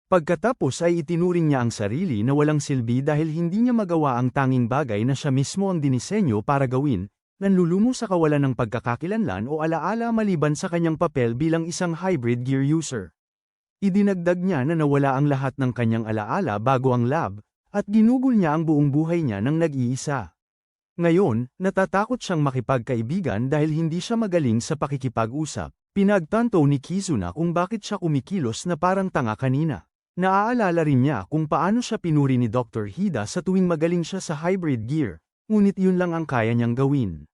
Pagkatapos ay itinuring niya ang sarili na walang silbi dahil hindi niya magawa ang tanging bagay na siya mismo ang dinisenyo para gawin, nanlulumo sa kawalan ng pagkakakilanlan o alaala maliban sa kanyang papel bilang isang hybrid gear user. Idinagdag niya na nawala ang lahat ng kanyang alaala bago ang lab, at ginugol niya ang buong buhay niya ng nag-iisa. Ngayon, natatakot siyang makipagkaibigan dahil hindi siya magaling sa pakikipag-usap. Pinagtanto ni Kizuna kung bakit siya kumikilos na parang tanga kanina. Naaalala rin niya kung paano siya pinuri ni Dr. Hida sa tuwing magaling siya sa hybrid gear. Ngunit yun lang ang kaya niyang gawin.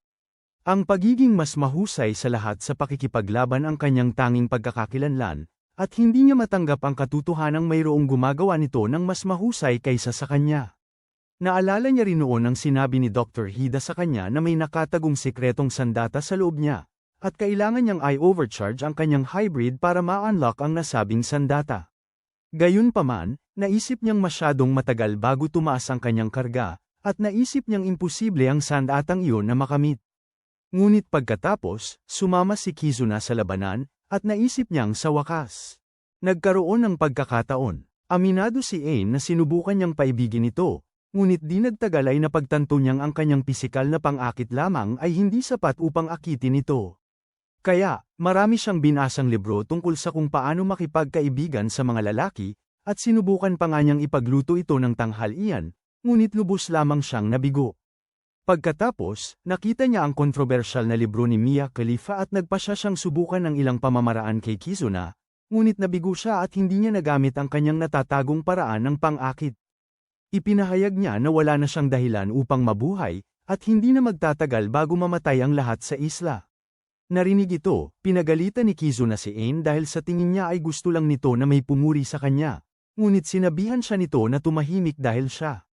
Ang pagiging mas mahusay sa lahat sa pakikipaglaban ang kanyang tanging pagkakakilanlan, at hindi niya matanggap ang katotohanang mayroong gumagawa nito ng mas mahusay kaysa sa kanya. Naalala niya rin noon ang sinabi ni Dr. Hida sa kanya na may nakatagong sikretong sandata sa loob niya, at kailangan niyang i-overcharge ang kanyang hybrid para ma-unlock ang nasabing sandata. Gayunpaman, naisip niyang masyadong matagal bago tumaas ang kanyang karga, at naisip niyang imposible ang sandatang iyon na makamit. Ngunit pagkatapos, sumama si Kizuna sa labanan, at naisip niyang sa wakas. Nagkaroon ng pagkakataon. Aminado si Ain na sinubukan niyang paibigin ito, ngunit di nagtagal ay napagtanto niyang ang kanyang pisikal na pang-akit lamang ay hindi sapat upang akitin ito. Kaya, marami siyang binasang libro tungkol sa kung paano makipagkaibigan sa mga lalaki, at sinubukan pa nga niyang ipagluto ito ng tanghalian, ngunit lubos lamang siyang nabigo. Pagkatapos, nakita niya ang kontrobersyal na libro ni Mia Khalifa at nagpa siyang subukan ng ilang pamamaraan kay Kizuna, ngunit nabigo siya at hindi niya nagamit ang kanyang natatagong paraan ng pang-akit. Ipinahayag niya na wala na siyang dahilan upang mabuhay, at hindi na magtatagal bago mamatay ang lahat sa isla. Narinig ito, pinagalitan ni Kizuna si Ain dahil sa tingin niya ay gusto lang nito na may pumuri sa kanya, ngunit sinabihan siya nito na tumahimik dahil siya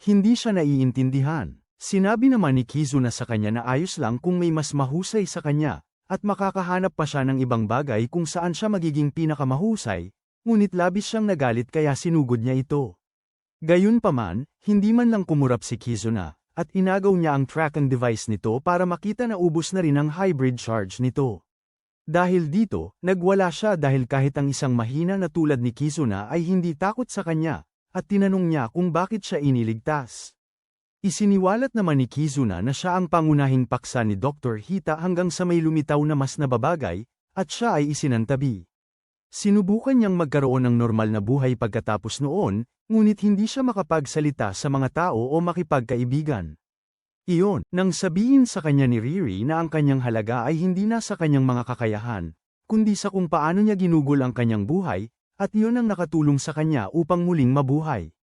hindi siya naiintindihan. Sinabi naman ni Kizuna sa kanya na ayos lang kung may mas mahusay sa kanya, at makakahanap pa siya ng ibang bagay kung saan siya magiging pinakamahusay, ngunit labis siyang nagalit kaya sinugod niya ito. Gayunpaman, hindi man lang kumurap si Kizuna, at inagaw niya ang tracking device nito para makita na ubos na rin ang hybrid charge nito. Dahil dito, nagwala siya dahil kahit ang isang mahina na tulad ni Kizuna ay hindi takot sa kanya, at tinanong niya kung bakit siya iniligtas. Isiniwalat naman ni Kizuna na siya ang pangunahing paksa ni Dr. Hita hanggang sa may lumitaw na mas nababagay, at siya ay isinantabi. Sinubukan niyang magkaroon ng normal na buhay pagkatapos noon, ngunit hindi siya makapagsalita sa mga tao o makipagkaibigan. Iyon, nang sabihin sa kanya ni Riri na ang kanyang halaga ay hindi na sa kanyang mga kakayahan, kundi sa kung paano niya ginugol ang kanyang buhay, at iyon ang nakatulong sa kanya upang muling mabuhay.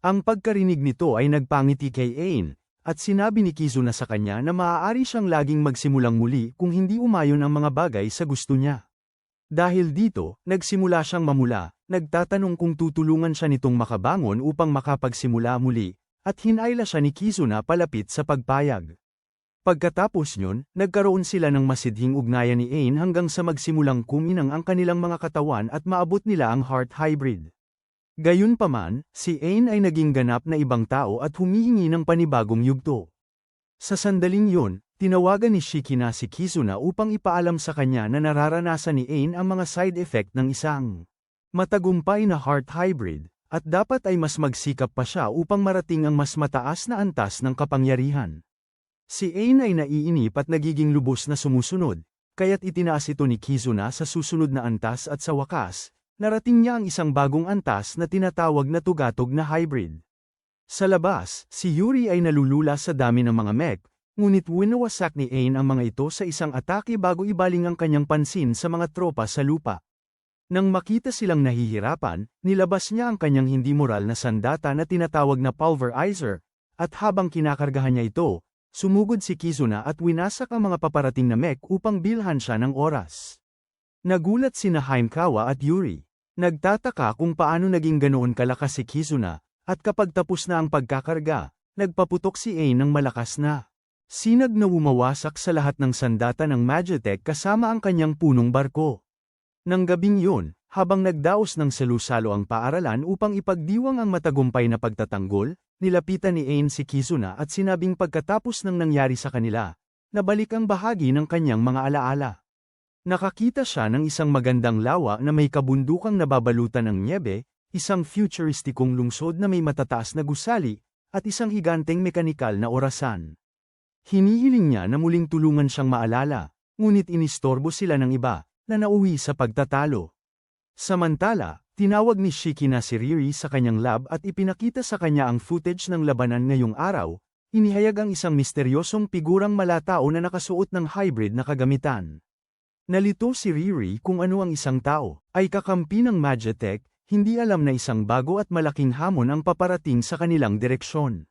Ang pagkarinig nito ay nagpangiti kay Ain, at sinabi ni Kizuna sa kanya na maaari siyang laging magsimulang muli kung hindi umayon ang mga bagay sa gusto niya. Dahil dito, nagsimula siyang mamula, nagtatanong kung tutulungan siya nitong makabangon upang makapagsimula muli, at hinayla siya ni Kizuna palapit sa pagpayag. Pagkatapos nyon, nagkaroon sila ng masidhing ugnayan ni Ain hanggang sa magsimulang kuminang ang kanilang mga katawan at maabot nila ang heart hybrid. Gayunpaman, si Ain ay naging ganap na ibang tao at humihingi ng panibagong yugto. Sa sandaling yun, tinawagan ni Shikina si Kizuna upang ipaalam sa kanya na nararanasan ni Ain ang mga side effect ng isang matagumpay na heart hybrid, at dapat ay mas magsikap pa siya upang marating ang mas mataas na antas ng kapangyarihan. Si Ain ay naiinip at nagiging lubos na sumusunod, kaya't itinaas ito ni Kizuna sa susunod na antas at sa wakas, narating niya ang isang bagong antas na tinatawag na tugatog na hybrid. Sa labas, si Yuri ay nalulula sa dami ng mga mech, ngunit winawasak ni Ain ang mga ito sa isang atake bago ibaling ang kanyang pansin sa mga tropa sa lupa. Nang makita silang nahihirapan, nilabas niya ang kanyang hindi moral na sandata na tinatawag na pulverizer, at habang kinakargahan niya ito, sumugod si Kizuna at winasak ang mga paparating na mech upang bilhan siya ng oras. Nagulat sina Haimkawa at Yuri. Nagtataka kung paano naging ganoon kalakas si Kizuna, at kapag tapos na ang pagkakarga, nagpaputok si Ain ng malakas na sinag na umawasak sa lahat ng sandata ng Magitech kasama ang kanyang punong barko. Nang gabing yun, habang nagdaos ng salusalo ang paaralan upang ipagdiwang ang matagumpay na pagtatanggol, nilapitan ni Ain si Kizuna at sinabing pagkatapos ng nangyari sa kanila, nabalik ang bahagi ng kanyang mga alaala. Nakakita siya ng isang magandang lawa na may kabundukang nababalutan ng nyebe, isang futuristikong lungsod na may matataas na gusali, at isang higanteng mekanikal na orasan. Hinihiling niya na muling tulungan siyang maalala, ngunit inistorbo sila ng iba, na nauwi sa pagtatalo. Samantala, tinawag ni Shikina si Riri sa kanyang lab at ipinakita sa kanya ang footage ng labanan ngayong araw, inihayag ang isang misteryosong figurang malatao na nakasuot ng hybrid na kagamitan. Nalito si Riri kung ano ang isang tao, ay kakampi ng Magitech, hindi alam na isang bago at malaking hamon ang paparating sa kanilang direksyon.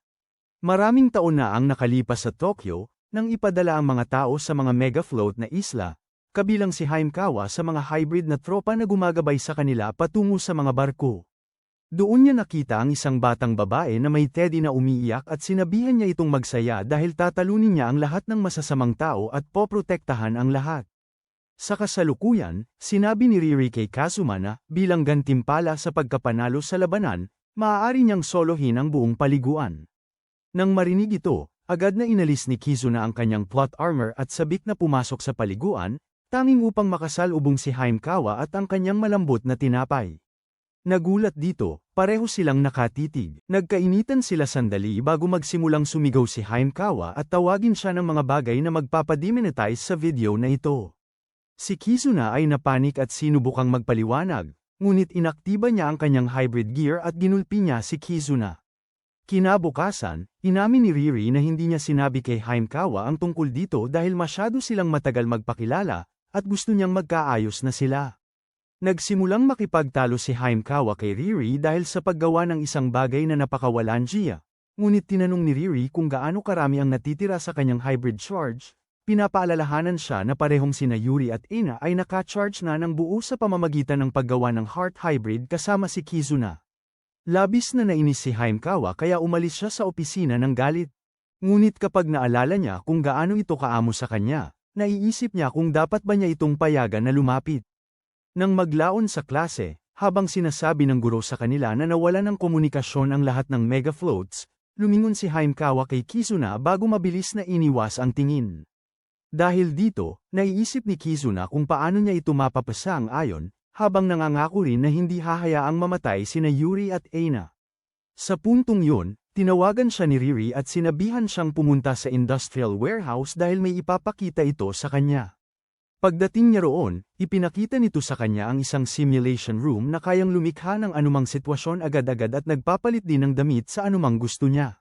Maraming taon na ang nakalipas sa Tokyo, nang ipadala ang mga tao sa mga mega-float na isla, kabilang si Haimkawa sa mga hybrid na tropa na gumagabay sa kanila patungo sa mga barko. Doon niya nakita ang isang batang babae na may teddy na umiiyak at sinabihan niya itong magsaya dahil tatalunin niya ang lahat ng masasamang tao at poprotektahan ang lahat. Sa kasalukuyan, sinabi ni Riri kay Kazuma na, bilang gantimpala sa pagkapanalo sa labanan, maaari niyang solohin ang buong paliguan. Nang marinig ito, agad na inalis ni Kizuna ang kanyang plot armor at sabik na pumasok sa paliguan, tanging upang makasalubong si Haimkawa at ang kanyang malambot na tinapay. Nagulat dito, pareho silang nakatitig. Nagkainitan sila sandali bago magsimulang sumigaw si Haimkawa at tawagin siya ng mga bagay na magpapademonetize sa video na ito. Si Kizuna ay napanik at sinubukang magpaliwanag, ngunit inaktiba niya ang kanyang hybrid gear at ginulpi niya si Kizuna. Kinabukasan, inamin ni Riri na hindi niya sinabi kay Haimkawa ang tungkol dito dahil masyado silang matagal magpakilala, at gusto niyang magkaayos na sila. Nagsimulang makipagtalo si Haimkawa kay Riri dahil sa paggawa ng isang bagay na napakawalanjiya, ngunit tinanong ni Riri kung gaano karami ang natitira sa kanyang hybrid charge. Pinapaalalahanan siya na parehong sina Yuri at Ina ay naka-charge na ng buo sa pamamagitan ng paggawa ng heart hybrid kasama si Kizuna. Labis na nainis si Haimkawa kaya umalis siya sa opisina ng galit. Ngunit kapag naalala niya kung gaano ito kaamo sa kanya, naiisip niya kung dapat ba niya itong payagan na lumapit. Nang maglaon sa klase, habang sinasabi ng guro sa kanila na nawala ng komunikasyon ang lahat ng mega floats, lumingon si Haimkawa kay Kizuna bago mabilis na iniwas ang tingin. Dahil dito, naiisip ni Kizuna kung paano niya ito mapapasa ang ayon, habang nangangako rin na hindi hahayaang mamatay sina Yuri at Aina. Sa puntong yun, tinawagan siya ni Riri at sinabihan siyang pumunta sa industrial warehouse dahil may ipapakita ito sa kanya. Pagdating niya roon, ipinakita nito sa kanya ang isang simulation room na kayang lumikha ng anumang sitwasyon agad-agad at nagpapalit din ng damit sa anumang gusto niya.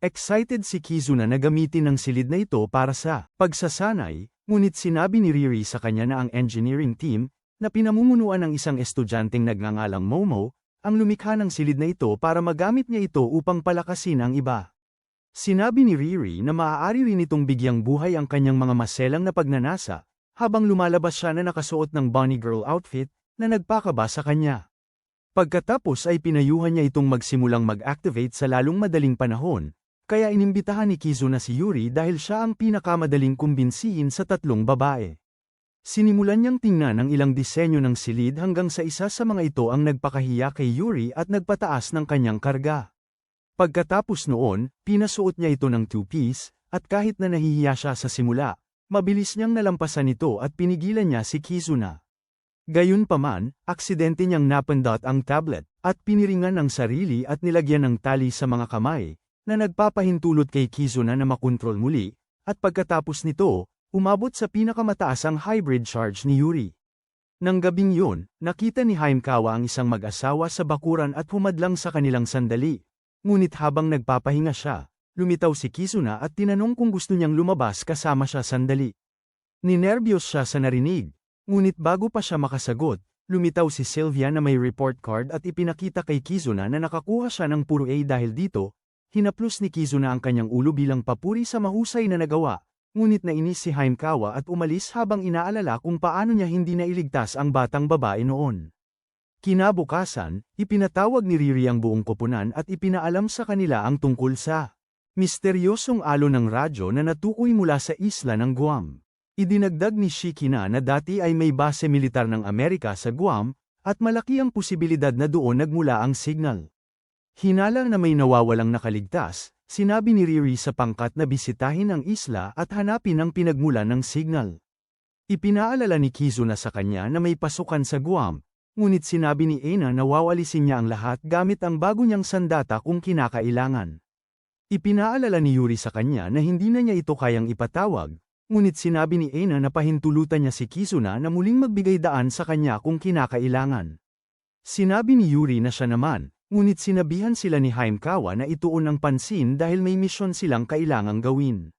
Excited si Kizuna na gamitin ang silid na ito para sa pagsasanay, ngunit sinabi ni Riri sa kanya na ang engineering team, na pinamumunuan ng isang estudyanteng nagngangalang Momo, ang lumikha ng silid na ito para magamit niya ito upang palakasin ang iba. Sinabi ni Riri na maaari rin itong bigyang buhay ang kanyang mga maselang na pagnanasa, habang lumalabas siya na nakasuot ng bunny girl outfit, na nagpakaba sa kanya. Pagkatapos ay pinayuhan niya itong magsimulang mag-activate sa lalong madaling panahon, kaya inimbitahan ni Kizuna si Yuri dahil siya ang pinakamadaling kumbinsihin sa tatlong babae. Sinimulan niyang tingnan ang ilang disenyo ng silid hanggang sa isa sa mga ito ang nagpakahiya kay Yuri at nagpataas ng kanyang karga. Pagkatapos noon, pinasuot niya ito ng two-piece, at kahit na nahihiya siya sa simula, mabilis niyang nalampasan ito at pinigilan niya si Kizuna. Gayunpaman, aksidente niyang napindot ang tablet, at piniringan ang sarili at nilagyan ng tali sa mga kamay, na nagpapahintulot kay Kizuna na makontrol muli, at pagkatapos nito, umabot sa pinakamataas ang hybrid charge ni Yuri. Nang gabing yun, nakita ni Haimkawa ang isang mag-asawa sa bakuran at humadlang sa kanilang sandali. Ngunit habang nagpapahinga siya, lumitaw si Kizuna at tinanong kung gusto niyang lumabas kasama siya sandali. Ninerbiyos siya sa narinig. Ngunit bago pa siya makasagot, lumitaw si Sylvia na may report card at ipinakita kay Kizuna na nakakuha siya ng puro A dahil dito, hinaplos ni Kizuna ang kanyang ulo bilang papuri sa mahusay na nagawa, ngunit nainis si Haimkawa at umalis habang inaalala kung paano niya hindi nailigtas ang batang babae noon. Kinabukasan, ipinatawag ni Riri ang buong koponan at ipinaalam sa kanila ang tungkol sa misteryosong alon ng radyo na natukoy mula sa isla ng Guam. Idinagdag ni Shikina na dati ay may base militar ng Amerika sa Guam, at malaki ang posibilidad na doon nagmula ang signal. Hinala na may nawawalang nakaligtas, sinabi ni Riri sa pangkat na bisitahin ang isla at hanapin ang pinagmulan ng signal. Ipinaalala ni Kizuna sa kanya na may pasukan sa Guam, ngunit sinabi ni Ena na wawalisin niya ang lahat gamit ang bago niyang sandata kung kinakailangan. Ipinaalala ni Yuri sa kanya na hindi na niya ito kayang ipatawag, ngunit sinabi ni Ena na pahintulutan niya si Kizuna na muling magbigay daan sa kanya kung kinakailangan. Sinabi ni Yuri na siya naman, ngunit sinabihan sila ni Haimkawa na ituon ang pansin dahil may misyon silang kailangang gawin.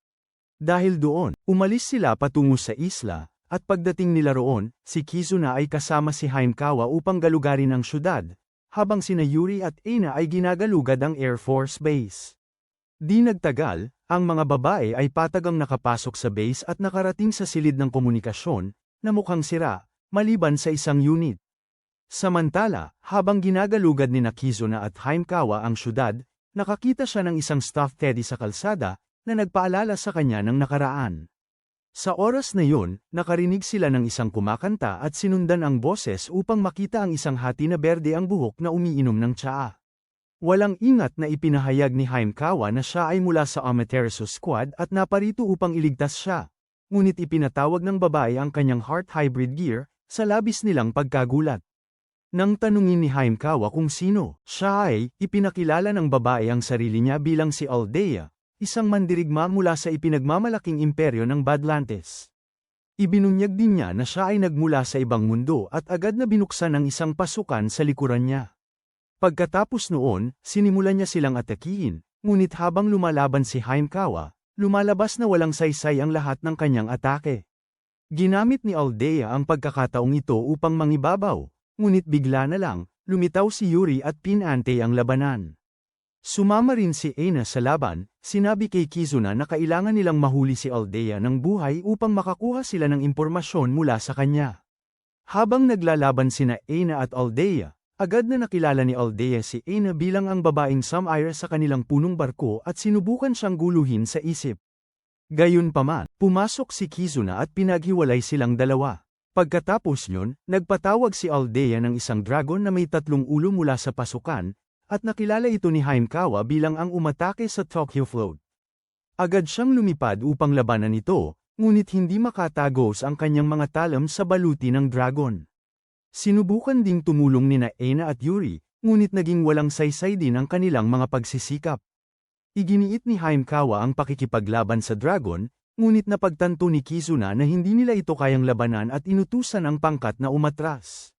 Dahil doon, umalis sila patungo sa isla, at pagdating nila roon, si Kizuna ay kasama si Haimkawa upang galugarin ang syudad, habang sina Yuri at Ena ay ginagalugad ang Air Force Base. Di nagtagal, ang mga babae ay patagang nakapasok sa base at nakarating sa silid ng komunikasyon, na mukhang sira, maliban sa isang unit. Samantala, habang ginagalugad ni Kizuna at Haimkawa ang syudad, nakakita siya ng isang stuffed teddy sa kalsada, na nagpaalala sa kanya ng nakaraan. Sa oras na yun, nakarinig sila ng isang kumakanta at sinundan ang boses upang makita ang isang hati na berde ang buhok na umiinom ng tsaa. Walang ingat na ipinahayag ni Haimkawa na siya ay mula sa Amaterasu Squad at naparito upang iligtas siya. Ngunit ipinatawag ng babae ang kanyang heart hybrid gear, sa labis nilang pagkagulat. Nang tanungin ni Haimkawa kung sino, siya ay ipinakilala ng babae ang sarili niya bilang si Aldea, isang mandirigma mula sa ipinagmamalaking imperyo ng Badlantes. Ibinunyag din niya na siya ay nagmula sa ibang mundo at agad na binuksan ang isang pasukan sa likuran niya. Pagkatapos noon, sinimulan niya silang atakihin, ngunit habang lumalaban si Haimkawa, lumalabas na walang saysay ang lahat ng kanyang atake. Ginamit ni Aldea ang pagkakataong ito upang mangibabaw, ngunit bigla na lang, lumitaw si Yuri at pinante ang labanan. Sumama rin si Ena sa laban, sinabi kay Kizuna na kailangan nilang mahuli si Aldea ng buhay upang makakuha sila ng impormasyon mula sa kanya. Habang naglalaban sina Ena at Aldea, agad na nakilala ni Aldea si Ena bilang ang babaeng sumire sa kanilang punong barko at sinubukan siyang guluhin sa isip. Gayunpaman, pumasok si Kizuna at pinaghiwalay silang dalawa. Pagkatapos nyon, nagpatawag si Aldea ng isang dragon na may 3 ulo mula sa pasukan, at nakilala ito ni Haimkawa bilang ang umatake sa Tokyo Float. Agad siyang lumipad upang labanan ito, ngunit hindi makatagos ang kanyang mga talam sa baluti ng dragon. Sinubukan ding tumulong nina Ena at Yuri, ngunit naging walang saysay din ang kanilang mga pagsisikap. Iginiit ni Haimkawa ang pakikipaglaban sa dragon, ngunit napagtanto ni Kizuna na hindi nila ito kayang labanan at inutusan ang pangkat na umatras.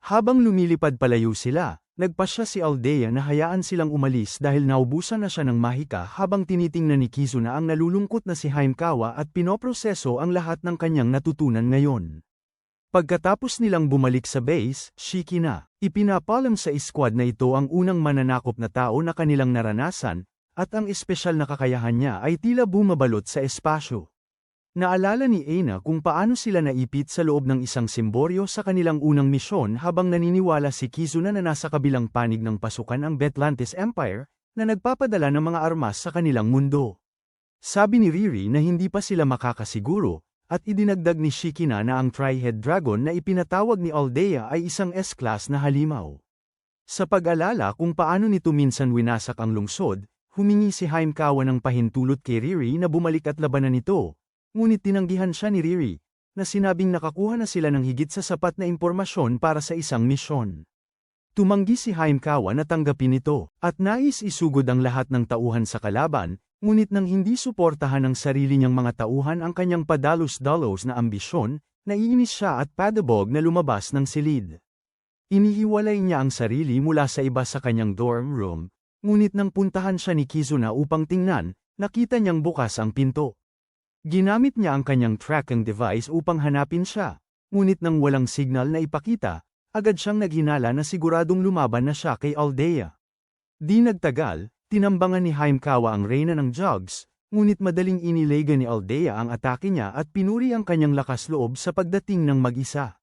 Habang lumilipad palayo sila, nagpasya si Aldea na hayaan silang umalis dahil naubusan na siya ng mahika habang tinitingnan ni Kizuna ang nalulungkot na si Haimkawa at pinoproseso ang lahat ng kanyang natutunan ngayon. Pagkatapos nilang bumalik sa base, Shikina, ipinapalam sa squad na ito ang unang mananakop na tao na kanilang naranasan, at ang espesyal na kakayahan niya ay tila bumabalot sa espasyo. Naalala ni Aina kung paano sila naipit sa loob ng isang simboryo sa kanilang unang misyon habang naniniwala si Kizuna na nasa kabilang panig ng pasukan ang Betlantes Empire, na nagpapadala ng mga armas sa kanilang mundo. Sabi ni Riri na hindi pa sila makakasiguro, at idinagdag ni Shikina na ang Tri-Head Dragon na ipinatawag ni Aldea ay isang S-class na halimaw. Sa pag-alala kung paano nito minsan winasak ang lungsod, humingi si Haimkawa ng pahintulot kay Riri na bumalik at labanan ito. Ngunit tinanggihan siya ni Riri, na sinabing nakakuha na sila ng higit sa sapat na impormasyon para sa isang misyon. Tumanggi si Haimkawa na tanggapin ito, at nais isugod ang lahat ng tauhan sa kalaban, ngunit nang hindi suportahan ng sarili niyang mga tauhan ang kanyang padalos-dalos na ambisyon, naiinis siya at padabog na lumabas ng silid. Inihiwalay niya ang sarili mula sa iba sa kanyang dorm room, ngunit nang puntahan siya ni Kizuna upang tingnan, nakita niyang bukas ang pinto. Ginamit niya ang kanyang tracking device upang hanapin siya, ngunit nang walang signal na ipakita, agad siyang naghinala na siguradong lumaban na siya kay Aldea. Di nagtagal, tinambangan ni Haimkawa ang reyna ng Jugs, ngunit madaling inilega ni Aldea ang atake niya at pinuri ang kanyang lakas loob sa pagdating ng mag-isa.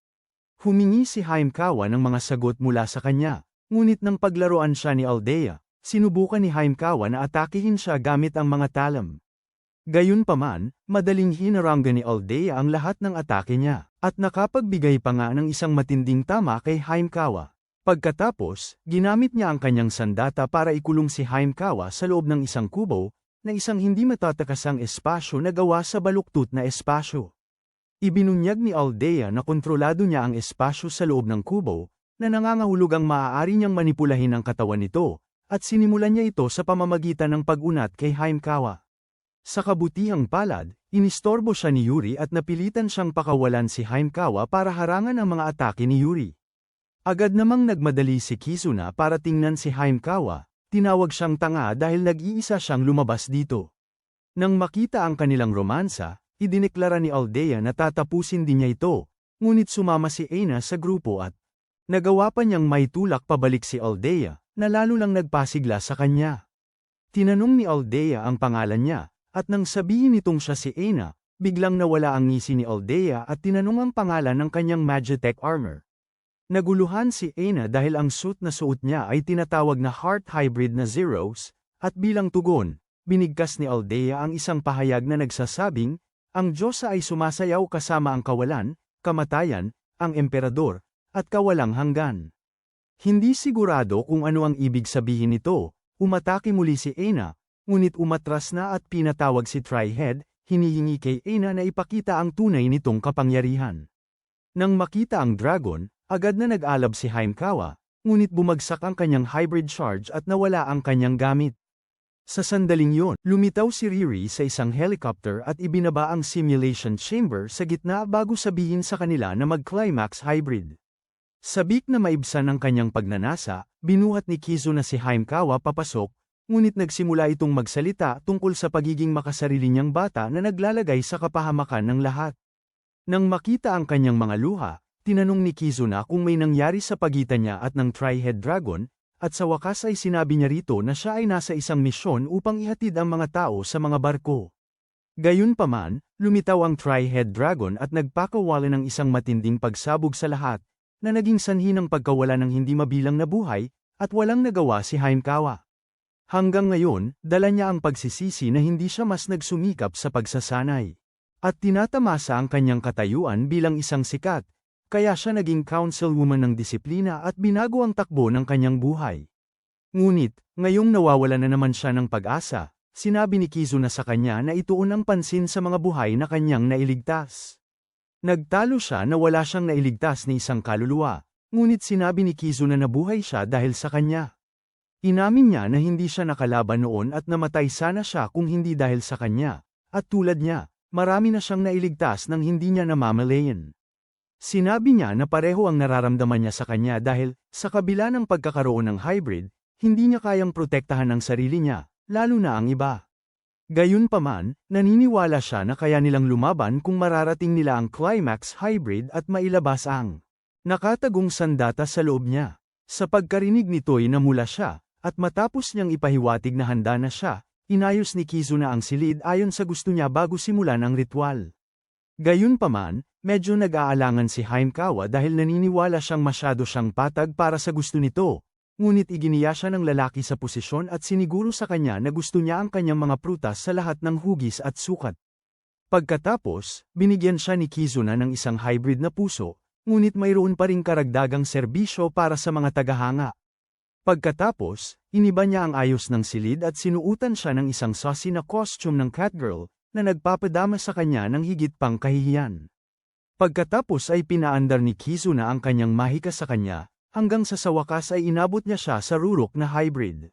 Humingi si Haimkawa ng mga sagot mula sa kanya, ngunit nang paglaruan siya ni Aldea, sinubukan ni Haimkawa na atakihin siya gamit ang mga talam. Gayunpaman, madaling hinaranggan ni Aldea ang lahat ng atake niya, at nakapagbigay pa nga ng isang matinding tama kay Haimkawa. Pagkatapos, ginamit niya ang kanyang sandata para ikulong si Haimkawa sa loob ng isang kubo, na isang hindi matatakasang espasyo na gawa sa baluktot na espasyo. Ibinunyag ni Aldea na kontrolado niya ang espasyo sa loob ng kubo, na nangangahulugang maaari niyang manipulahin ang katawan nito, at sinimulan niya ito sa pamamagitan ng pag-unat kay Haimkawa. Sa kabutihang palad, inistorbo siya ni Yuri at napilitan siyang pakawalan si Haimkawa para harangan ang mga atake ni Yuri. Agad namang nagmadali si Kizuna para tingnan si Haimkawa, tinawag siyang tanga dahil nag-iisa siyang lumabas dito. Nang makita ang kanilang romansa, idineklara ni Aldea na tatapusin din niya ito, ngunit sumama si Aina sa grupo at nagawa pa niyang maitulak pabalik si Aldea, na lalo lang nagpasigla sa kanya. Tinanong ni Aldea ang pangalan niya, at nang sabihin nitong siya si Aina, biglang nawala ang ngisi ni Aldea at tinanong ang pangalan ng kanyang Magitech armor. Naguluhan si Aina dahil ang suit na suot niya ay tinatawag na Heart Hybrid na Zeros, at bilang tugon, binigkas ni Aldea ang isang pahayag na nagsasabing, ang Diyosa ay sumasayaw kasama ang kawalan, kamatayan, ang emperador, at kawalang hanggan. Hindi sigurado kung ano ang ibig sabihin nito, umatake muli si Aina, ngunit umatras na at pinatawag si Tri-Head, hinihingi kay Aina na ipakita ang tunay nitong kapangyarihan. Nang makita ang dragon, agad na nag-alab si Haimkawa, ngunit bumagsak ang kanyang hybrid charge at nawala ang kanyang gamit. Sa sandaling yon, lumitaw si Riri sa isang helicopter at ibinaba ang simulation chamber sa gitna bago sabihin sa kanila na mag-climax hybrid. Sabik na maibsan ang kanyang pagnanasa, binuhat ni Kizuna si Haimkawa papasok, ngunit nagsimula itong magsalita tungkol sa pagiging makasarili niyang bata na naglalagay sa kapahamakan ng lahat. Nang makita ang kanyang mga luha, tinanong ni Kizuna kung may nangyari sa pagitan niya at ng Tri-Head Dragon, at sa wakas ay sinabi niya rito na siya ay nasa isang misyon upang ihatid ang mga tao sa mga barko. Gayunpaman, lumitaw ang Tri-Head Dragon at nagpakawala ng isang matinding pagsabog sa lahat, na naging sanhi ng pagkawala ng hindi mabilang na buhay, at walang nagawa si Haimkawa. Hanggang ngayon, dala niya ang pagsisisi na hindi siya mas nagsumikap sa pagsasanay. At tinatamasa ang kanyang katayuan bilang isang sikat, kaya siya naging councilwoman ng disiplina at binago ang takbo ng kanyang buhay. Ngunit, ngayong nawawala na naman siya ng pag-asa, sinabi ni Kizuna sa kanya na ituon ang pansin sa mga buhay na kanyang nailigtas. Nagtalo siya na wala siyang nailigtas ni isang kaluluwa, ngunit sinabi ni Kizuna na buhay siya dahil sa kanya. Inamin niya na hindi siya nakalaban noon at namatay sana siya kung hindi dahil sa kanya, at tulad niya, marami na siyang nailigtas nang hindi niya namamalayan. Sinabi niya na pareho ang nararamdaman niya sa kanya dahil, sa kabila ng pagkakaroon ng hybrid, hindi niya kayang protektahan ang sarili niya, lalo na ang iba. Gayunpaman, naniniwala siya na kaya nilang lumaban kung mararating nila ang climax hybrid at mailabas ang nakatagong sandata sa loob niya. Sa pagkarinig nito'y namula siya, At matapos niyang ipahiwatig na handa na siya, inayos ni Kizuna ang silid ayon sa gusto niya bago simulan ang ritual. Gayunpaman, medyo nag-aalangan si Haimkawa dahil naniniwala siyang masyado siyang patag para sa gusto nito, ngunit iginiya siya ng lalaki sa posisyon at siniguro sa kanya na gusto niya ang kanyang mga prutas sa lahat ng hugis at sukat. Pagkatapos, binigyan siya ni Kizuna ng isang hybrid na puso, ngunit mayroon pa ring karagdagang serbisyo para sa mga tagahanga. Pagkatapos, iniba niya ang ayos ng silid at sinuutan siya ng isang saucy na costume ng catgirl, na nagpapadama sa kanya ng higit pang kahihiyan. Pagkatapos ay pinaandar ni Kizuna ang kanyang mahika sa kanya, hanggang sa wakas ay inabot niya siya sa rurok na hybrid.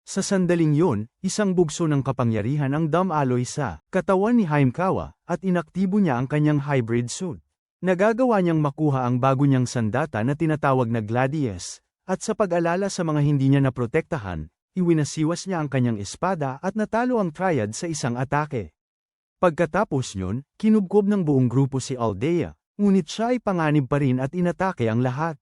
Sa sandaling yun, isang bugso ng kapangyarihan ang dumaloy sa katawan ni Haimkawa, at inaktibo niya ang kanyang hybrid suit. Nagagawa niyang makuha ang bago niyang sandata na tinatawag na Gladius, at sa pag-alala sa mga hindi niya naprotektahan, iwinasiwas niya ang kanyang espada at natalo ang Triad sa isang atake. Pagkatapos yun, kinubkob ng buong grupo si Aldea, ngunit siya ay panganib pa rin at inatake ang lahat.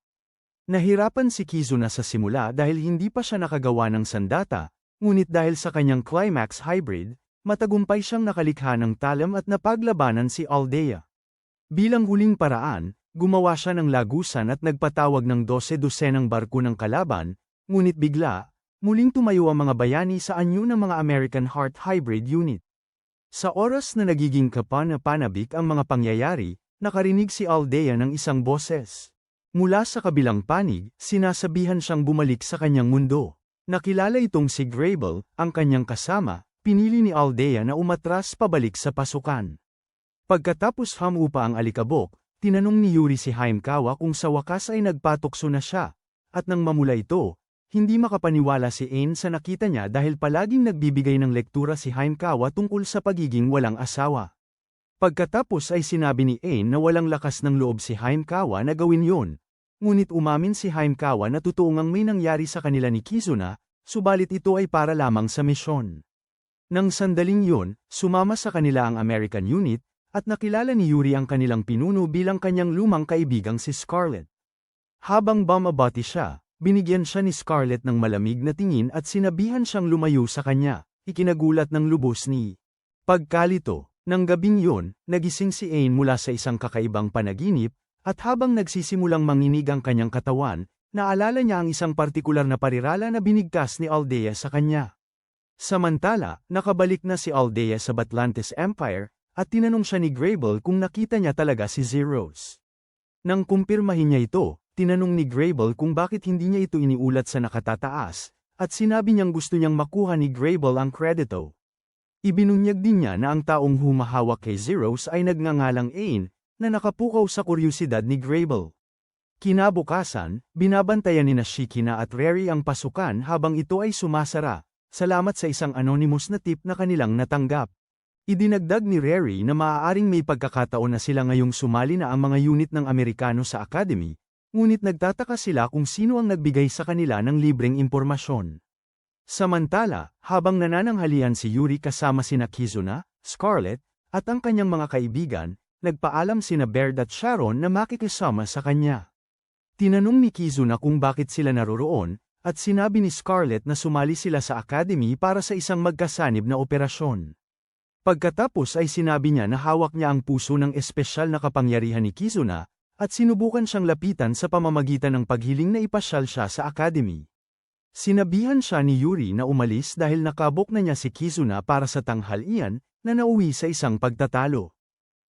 Nahirapan si Kizuna sa simula dahil hindi pa siya nakagawa ng sandata, ngunit dahil sa kanyang Climax Hybrid, matagumpay siyang nakalikha ng talam at napaglabanan si Aldea. Bilang huling paraan, gumawa siya ng lagusan at nagpatawag ng 12-dosenang barko ng kalaban, ngunit bigla, muling tumayo ang mga bayani sa anyo ng mga American Heart Hybrid Unit. Sa oras na nagiging kapana-panabik ang mga pangyayari, nakarinig si Aldea ng isang boses. Mula sa kabilang panig, sinasabihan siyang bumalik sa kanyang mundo. Nakilala itong si Grable, ang kanyang kasama, pinili ni Aldea na umatras pabalik sa pasukan. Pagkatapos hamupa ang alikabok, tinanong ni Yuri si Haimkawa kung sa wakas ay nagpatukso na siya, at nang mamula ito, hindi makapaniwala si Ain sa nakita niya dahil palaging nagbibigay ng lektura si Haimkawa tungkol sa pagiging walang asawa. Pagkatapos ay sinabi ni Ain na walang lakas ng loob si Haimkawa na gawin yun, ngunit umamin si Haimkawa na totoo ngang may nangyari sa kanila ni Kizuna, subalit ito ay para lamang sa misyon. Nang sandaling yun, sumama sa kanila ang American unit, at nakilala ni Yuri ang kanilang pinuno bilang kanyang lumang kaibigang si Scarlett. Habang bumabati siya, binigyan siya ni Scarlett ng malamig na tingin at sinabihan siyang lumayo sa kanya, ikinagulat ng lubos ni pagkalito. Nang gabing yun, nagising si Ain mula sa isang kakaibang panaginip, at habang nagsisimulang manginig ang kanyang katawan, naalala niya ang isang partikular na parirala na binigkas ni Aldea sa kanya. Samantala, nakabalik na si Aldea sa Batlantes Empire, at tinanong siya ni Grable kung nakita niya talaga si Zeros. Nang kumpirmahin niya ito, tinanong ni Grable kung bakit hindi niya ito iniulat sa nakatataas, at sinabi niyang gusto niyang makuha ni Grable ang kredito. Ibinunyag din niya na ang taong humahawak kay Zeros ay nagngangalang Ain, na nakapukaw sa kuryusidad ni Grable. Kinabukasan, binabantayan ni Shikina at Reri ang pasukan habang ito ay sumasara, salamat sa isang anonymous na tip na kanilang natanggap. Idinagdag ni Reri na maaaring may pagkakataon na sila ngayong sumali na ang mga unit ng Amerikano sa Academy, ngunit nagtataka sila kung sino ang nagbigay sa kanila ng libreng impormasyon. Samantala, habang nanananghalian si Yuri kasama sina Kizuna, Scarlett, at ang kanyang mga kaibigan, nagpaalam sina Baird at Sharon na makikisama sa kanya. Tinanong ni Kizuna kung bakit sila naroroon, at sinabi ni Scarlett na sumali sila sa Academy para sa isang magkasanib na operasyon. Pagkatapos ay sinabi niya na hawak niya ang puso ng espesyal na kapangyarihan ni Kizuna, at sinubukan siyang lapitan sa pamamagitan ng paghiling na ipasyal siya sa Academy. Sinabihan siya ni Yuri na umalis dahil nakabok na niya si Kizuna para sa tanghalian, na nauwi sa isang pagtatalo.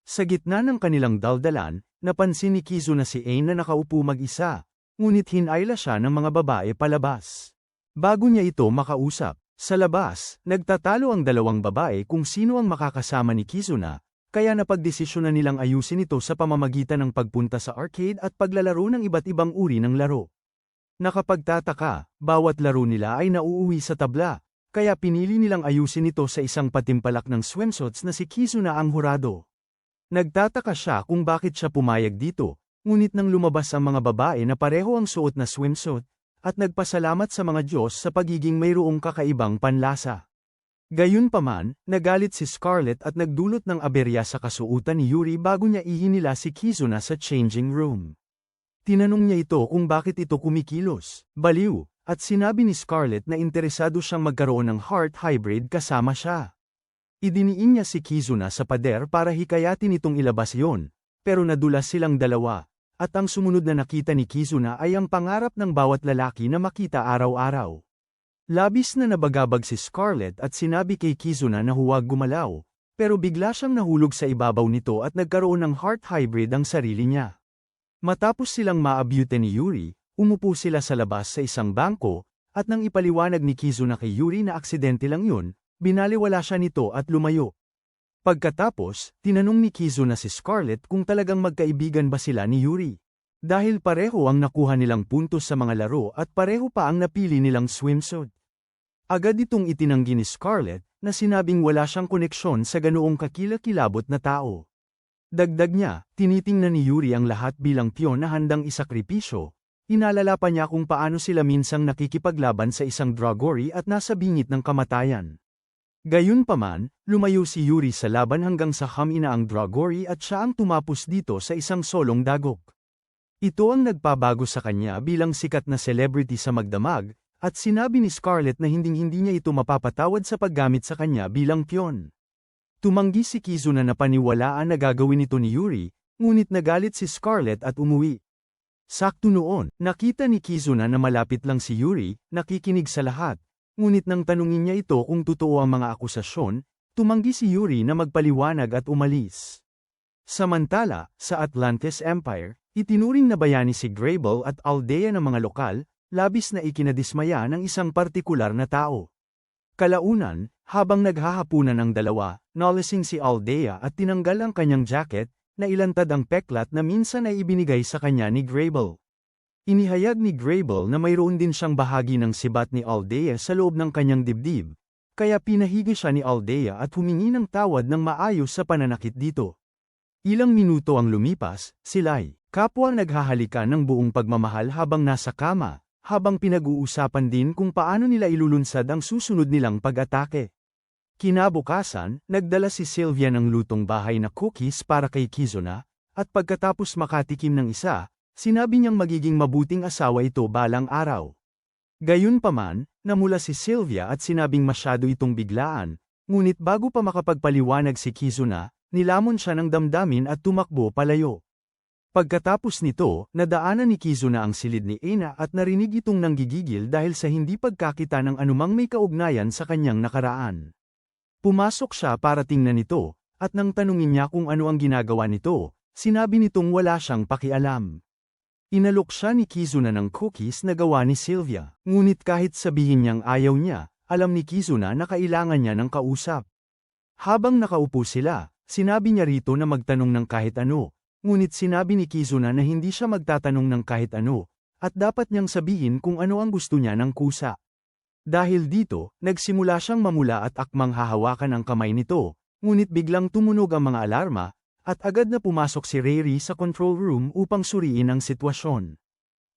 Sa gitna ng kanilang daldalan, napansin ni Kizuna si Ain na nakaupo mag-isa, ngunit hinayla siya ng mga babae palabas. Bago niya ito makausap, sa labas, nagtatalo ang dalawang babae kung sino ang makakasama ni Kizuna, kaya napagdesisyonan nilang ayusin ito sa pamamagitan ng pagpunta sa arcade at paglalaro ng iba't ibang uri ng laro. Nakapagtataka, bawat laro nila ay nauuwi sa tabla, kaya pinili nilang ayusin ito sa isang patimpalak ng swimsuits na si Kizuna ang hurado. Nagtataka siya kung bakit siya pumayag dito, ngunit nang lumabas ang mga babae na pareho ang suot na swimsuit, at nagpasalamat sa mga Diyos sa pagiging mayroong kakaibang panlasa. Gayunpaman, nagalit si Scarlett at nagdulot ng aberya sa kasuotan ni Yuri bago niya ihinila si Kizuna sa changing room. Tinanong niya ito kung bakit ito kumikilos, baliw, at sinabi ni Scarlett na interesado siyang magkaroon ng heart hybrid kasama siya. Idiniin niya si Kizuna sa pader para hikayatin itong ilabas yon, pero nadulas silang dalawa, at ang sumunod na nakita ni Kizuna ay ang pangarap ng bawat lalaki na makita araw-araw. Labis na nabagabag si Scarlett at sinabi kay Kizuna na huwag gumalaw, pero bigla siyang nahulog sa ibabaw nito at nagkaroon ng heart hybrid ang sarili niya. Matapos silang maabyute ni Yuri, umupo sila sa labas sa isang bangko, at nang ipaliwanag ni Kizuna kay Yuri na aksidente lang yun, binaliwala siya nito at lumayo. Pagkatapos, tinanong ni Kizuna si Scarlett kung talagang magkaibigan ba sila ni Yuri. Dahil pareho ang nakuha nilang puntos sa mga laro at pareho pa ang napili nilang swimsuit. Agad itong itinanggi ni Scarlett na sinabing wala siyang koneksyon sa ganoong kakilakilabot na tao. Dagdag niya, tinitingnan ni Yuri ang lahat bilang piyon na handang isakripisyo. Inalala pa niya kung paano sila minsang nakikipaglaban sa isang druggery at nasa bingit ng kamatayan. Gayunpaman, lumayo si Yuri sa laban hanggang sa hamina ang druggery at siya ang tumapos dito sa isang solong dagok. Ito ang nagpabago sa kanya bilang sikat na celebrity sa magdamag, at sinabi ni Scarlett na hinding-hindi niya ito mapapatawad sa paggamit sa kanya bilang piyon. Tumanggi si Kizuna na paniwalaan na gagawin ito ni Yuri, ngunit nagalit si Scarlett at umuwi. Sakto noon, nakita ni Kizuna na malapit lang si Yuri, nakikinig sa lahat, ngunit nang tanungin niya ito kung totoo ang mga akusasyon, tumanggi si Yuri na magpaliwanag at umalis. Samantala, sa Atlantis Empire, itinuring na bayani si Grable at Aldea ng mga lokal, labis na ikinadismaya ng isang partikular na tao. Kalaunan, habang naghahapunan ang dalawa, nalasing si Aldea at tinanggal ang kanyang jacket, na ilantad ang peklat na minsan ay ibinigay sa kanya ni Grable. Inihayag ni Grable na mayroon din siyang bahagi ng sibat ni Aldea sa loob ng kanyang dibdib, kaya pinahigi siya ni Aldea at humingi ng tawad ng maayos sa pananakit dito. Ilang minuto ang lumipas, sila'y kapwa naghahalikan ng buong pagmamahal habang nasa kama, habang pinag-uusapan din kung paano nila ilulunsad ang susunod nilang pag-atake. Kinabukasan, nagdala si Sylvia ng lutong bahay na cookies para kay Kizuna, at pagkatapos makatikim ng isa, sinabi niyang magiging mabuting asawa ito balang araw. Gayunpaman, namula si Sylvia at sinabing masyado itong biglaan, ngunit bago pa makapagpaliwanag si Kizuna, nilamon siya ng damdamin at tumakbo palayo. Pagkatapos nito, nadaanan ni Kizuna ang silid ni Ena at narinig itong nanggigigil dahil sa hindi pagkakita ng anumang may kaugnayan sa kanyang nakaraan. Pumasok siya para tingnan ito, at nang tanungin niya kung ano ang ginagawa nito, sinabi nitong wala siyang pakialam. Inalok siya ni Kizuna ng cookies na gawa ni Sylvia, ngunit kahit sabihin niyang ayaw niya, alam ni Kizuna na kailangan niya ng kausap. Habang nakaupo sila, sinabi niya rito na magtanong ng kahit ano. Ngunit sinabi ni Kizuna na hindi siya magtatanong ng kahit ano, at dapat niyang sabihin kung ano ang gusto niya ng kusa. Dahil dito, nagsimula siyang mamula at akmang hahawakan ang kamay nito, ngunit biglang tumunog ang mga alarma, at agad na pumasok si Riri sa control room upang suriin ang sitwasyon.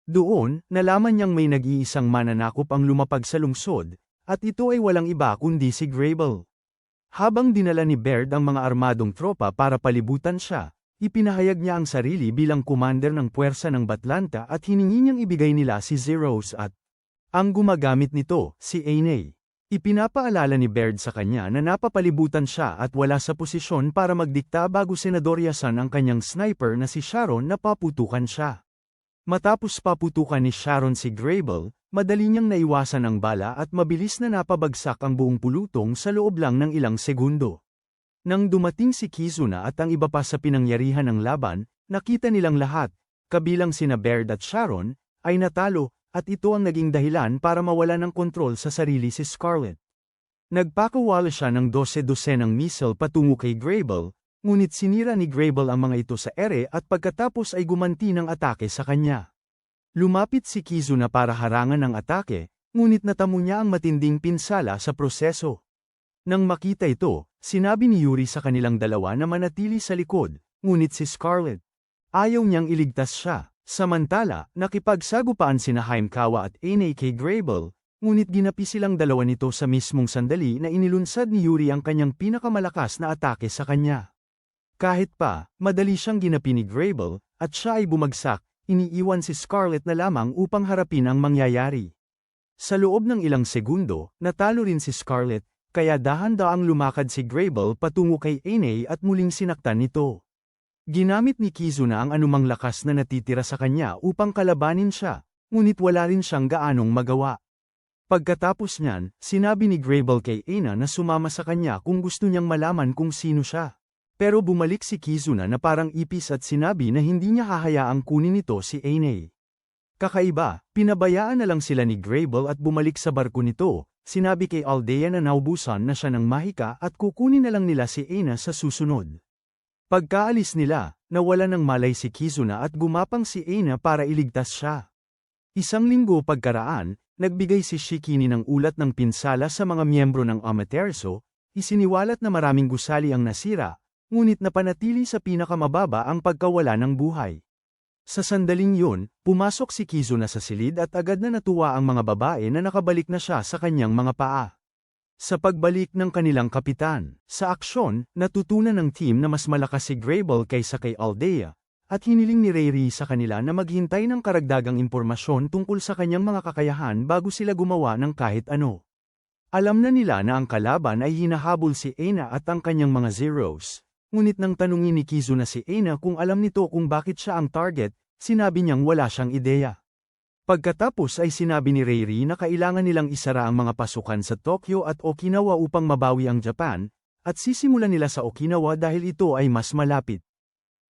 Doon, nalaman niyang may nag-iisang mananakop ang lumapag sa lungsod, at ito ay walang iba kundi si Grable. Habang dinala ni Baird ang mga armadong tropa para palibutan siya, ipinahayag niya ang sarili bilang commander ng puwersa ng Batlanta at hiningi niyang ibigay nila si Zeros at ang gumagamit nito, si Ane. Ipinapaalala ni Baird sa kanya na napapalibutan siya at wala sa posisyon para magdikta bago senadoryasan ang kanyang sniper na si Sharon na paputukan siya. Matapos paputukan ni Sharon si Grable, madali niyang naiwasan ang bala at mabilis na napabagsak ang buong pulutong sa loob lang ng ilang segundo. Nang dumating si Kizuna at ang iba pa sa pinangyarihan ng laban, nakita nilang lahat, kabilang sina Baird at Sharon, ay natalo, at ito ang naging dahilan para mawala ng kontrol sa sarili si Scarlett. Nagpakawala siya ng 12 ng missile patungo kay Grable, ngunit sinira ni Grable ang mga ito sa ere at pagkatapos ay gumanti ng atake sa kanya. Lumapit si Kizuna para harangan ang atake, ngunit natamo niya ang matinding pinsala sa proseso. Nang makita ito, sinabi ni Yuri sa kanilang dalawa na manatili sa likod, ngunit si Scarlett ayaw niyang iligtas siya. Samantala, nakipagsagupaan sina Haimkawa at Ane kay Grable, ngunit ginapi silang dalawa nito sa mismong sandali na inilunsad ni Yuri ang kanyang pinakamalakas na atake sa kanya. Kahit pa, madali siyang ginapi ni Grable, at siya ay bumagsak, iniiwan si Scarlett na lamang upang harapin ang mangyayari. Sa loob ng ilang segundo, natalo rin si Scarlett, kaya dahan-daang lumakad si Grable patungo kay Aine at muling sinaktan nito. Ginamit ni Kizuna ang anumang lakas na natitira sa kanya upang kalabanin siya, ngunit wala rin siyang gaanong magawa. Pagkatapos niyan, sinabi ni Grable kay Aina na sumama sa kanya kung gusto niyang malaman kung sino siya. Pero bumalik si Kizuna na parang ipis at sinabi na hindi niya hahayaang kunin nito si Aine. Kakaiba, pinabayaan na lang sila ni Grable at bumalik sa barko nito. Sinabi kay Aldea na naubusan na siya ng mahika at kukunin na lang nila si Aina sa susunod. Pagkaalis nila, nawala ng malay si Kizuna at gumapang si Aina para iligtas siya. Isang linggo pagkaraan, nagbigay si Shikini ng ulat ng pinsala sa mga miyembro ng Amaterasu, isiniwalat na maraming gusali ang nasira, ngunit napanatili sa pinakamababa ang pagkawala ng buhay. Sa sandaling yun, pumasok si Kizuna sa silid at agad na natuwa ang mga babae na nakabalik na siya sa kanyang mga paa. Sa pagbalik ng kanilang kapitan, sa aksyon, natutunan ng team na mas malakas si Grable kaysa kay Aldea, at hiniling ni Rayri sa kanila na maghintay ng karagdagang impormasyon tungkol sa kanyang mga kakayahan bago sila gumawa ng kahit ano. Alam na nila na ang kalaban ay hinahabol si Aina at ang kanyang mga Zeros. Ngunit nang tanungin ni Kizuna si Aina kung alam nito kung bakit siya ang target, sinabi niyang wala siyang ideya. Pagkatapos ay sinabi ni Rayri na kailangan nilang isara ang mga pasukan sa Tokyo at Okinawa upang mabawi ang Japan, at sisimulan nila sa Okinawa dahil ito ay mas malapit.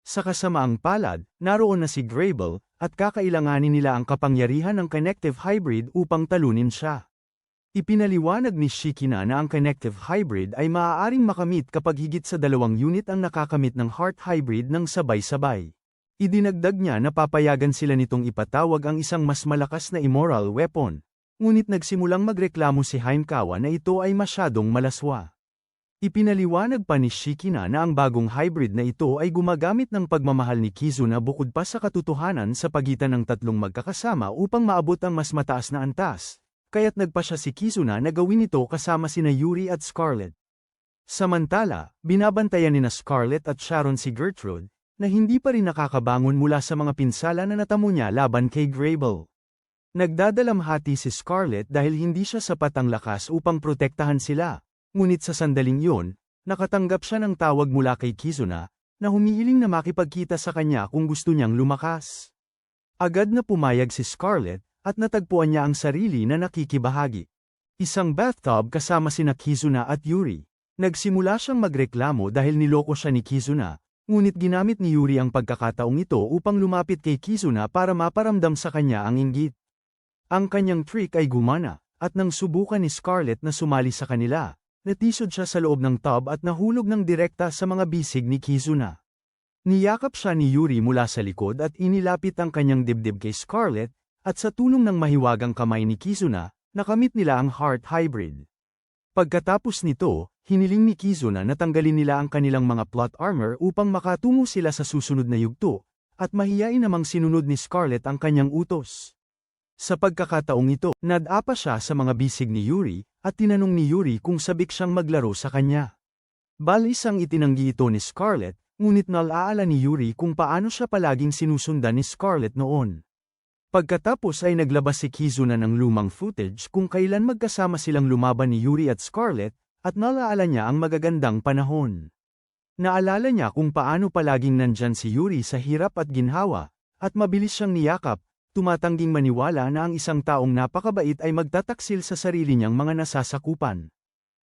Sa kasamaang palad, naroon na si Grable, at kakailanganin nila ang kapangyarihan ng Connective Hybrid upang talunin siya. Ipinaliwanag ni Shikina na ang Connective Hybrid ay maaaring makamit kapag higit sa 2 unit ang nakakamit ng Heart Hybrid ng sabay-sabay. Idinagdag niya na papayagan sila nitong ipatawag ang isang mas malakas na immoral weapon, ngunit nagsimulang magreklamo si Haimkawa na ito ay masyadong malaswa. Ipinaliwanag pa ni Shikina na ang bagong hybrid na ito ay gumagamit ng pagmamahal ni Kizuna bukod pa sa katotohanan sa pagitan ng tatlong magkakasama upang maabot ang mas mataas na antas. Kaya't nagpa siya si Kizuna na gawin ito kasama sina Yuri at Scarlett. Samantala, binabantayan nina Scarlett at Sharon si Gertrude, na hindi pa rin nakakabangon mula sa mga pinsala na natamo niya laban kay Grable. Nagdadalamhati si Scarlett dahil hindi siya sapat ang lakas upang protektahan sila, ngunit sa sandaling yun, nakatanggap siya ng tawag mula kay Kizuna, na humihiling na makipagkita sa kanya kung gusto niyang lumakas. Agad na pumayag si Scarlett, at natagpuan niya ang sarili na nakikibahagi. Isang bathtub kasama sina Kizuna at Yuri. Nagsimula siyang magreklamo dahil niloko siya ni Kizuna, ngunit ginamit ni Yuri ang pagkakataong ito upang lumapit kay Kizuna para maparamdam sa kanya ang inggit. Ang kanyang trick ay gumana, at nang subukan ni Scarlett na sumali sa kanila, natisod siya sa loob ng tub at nahulog ng direkta sa mga bisig ni Kizuna. Niyakap siya ni Yuri mula sa likod at inilapit ang kanyang dibdib kay Scarlett, at sa tulong ng mahiwagang kamay ni Kizuna, nakamit nila ang Heart Hybrid. Pagkatapos nito, hiniling ni Kizuna na tanggalin nila ang kanilang mga plot armor upang makatungo sila sa susunod na yugto, at mahiyain namang sinunod ni Scarlett ang kanyang utos. Sa pagkakataong ito, nadapa siya sa mga bisig ni Yuri, at tinanong ni Yuri kung sabik siyang maglaro sa kanya. Balis ang itinanggi ito ni Scarlett, ngunit nalaala ni Yuri kung paano siya palaging sinusundan ni Scarlett noon. Pagkatapos ay naglabas si Kizuna ng lumang footage kung kailan magkasama silang lumaban ni Yuri at Scarlett, at nalaala niya ang magagandang panahon. Naalala niya kung paano palaging nandyan si Yuri sa hirap at ginhawa, at mabilis siyang niyakap, tumatangging maniwala na ang isang taong napakabait ay magtataksil sa sarili niyang mga nasasakupan.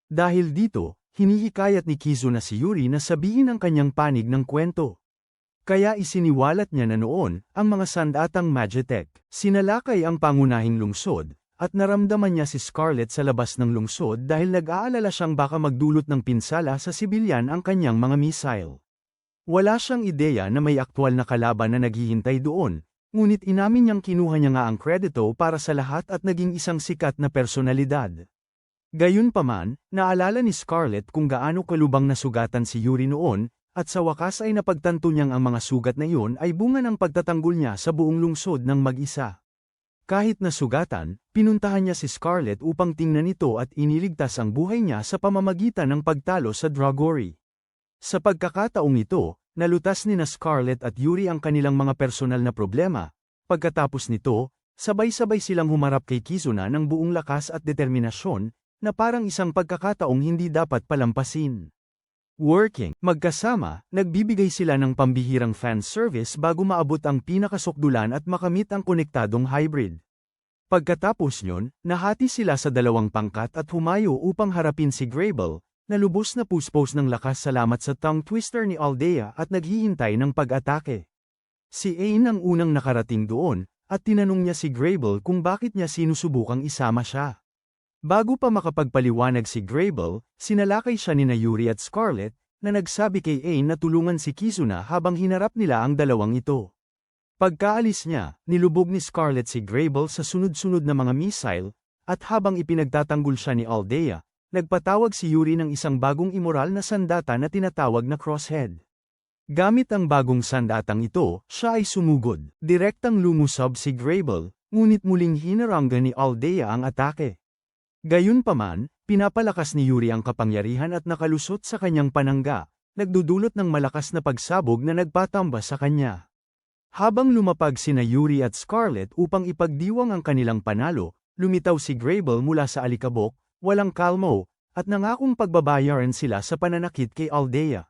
Dahil dito, hinihikayat ni Kizuna si Yuri na sabihin ang kanyang panig ng kwento. Kaya isiniwalat niya na noon, ang mga sandatang Magitech, sinalakay ang pangunahing lungsod, at naramdaman niya si Scarlett sa labas ng lungsod dahil nag-aalala siyang baka magdulot ng pinsala sa sibilyan ang kanyang mga missile. Wala siyang ideya na may aktwal na kalaban na naghihintay doon, ngunit inamin niyang kinuha niya nga ang kredito para sa lahat at naging isang sikat na personalidad. Gayunpaman, naalala ni Scarlett kung gaano kalubang nasugatan si Yuri noon, at sa wakas ay napagtanto niyang ang mga sugat na iyon ay bunga ng pagtatanggol niya sa buong lungsod ng mag-isa. Kahit nasugatan, pinuntahan niya si Scarlett upang tingnan ito at iniligtas ang buhay niya sa pamamagitan ng pagtalo sa Dragori. Sa pagkakataong ito, nalutas ni na Scarlett at Yuri ang kanilang mga personal na problema. Pagkatapos nito, Sabay-sabay silang humarap kay Kizuna ng buong lakas at determinasyon, na parang isang pagkakataong hindi dapat palampasin. Working, magkasama, nagbibigay sila ng pambihirang fan service bago maabot ang pinakasukdulan at makamit ang konektadong hybrid. Pagkatapos nyon, nahati sila sa dalawang pangkat at humayo upang harapin si Grable, na lubos na puspos ng lakas salamat sa tongue twister ni Aldea at naghihintay ng pag-atake. Si Ain ang unang nakarating doon, at tinanong niya si Grable kung bakit niya sinusubukang isama siya. Bago pa makapagpaliwanag si Grable, sinalakay siya ni Yuri at Scarlet, na nagsabi kay Ain na tulungan si Kizuna habang hinarap nila ang dalawang ito. Pagkaalis niya, nilubog ni Scarlet si Grable sa sunod-sunod na mga missile, at habang ipinagtatanggol siya ni Aldea, nagpatawag si Yuri ng isang bagong immoral na sandata na tinatawag na Crosshead. Gamit ang bagong sandatang ito, siya ay sumugod. Direktang lumusab si Grable, ngunit muling hinaranggan ni Aldea ang atake. Gayunpaman, pinapalakas ni Yuri ang kapangyarihan at nakalusot sa kanyang panangga, nagdudulot ng malakas na pagsabog na nagpatamba sa kanya. Habang lumapag sina Yuri at Scarlet upang ipagdiwang ang kanilang panalo, lumitaw si Grable mula sa alikabok, walang kalmo, at nangakong pagbabayaran sila sa pananakit kay Aldea.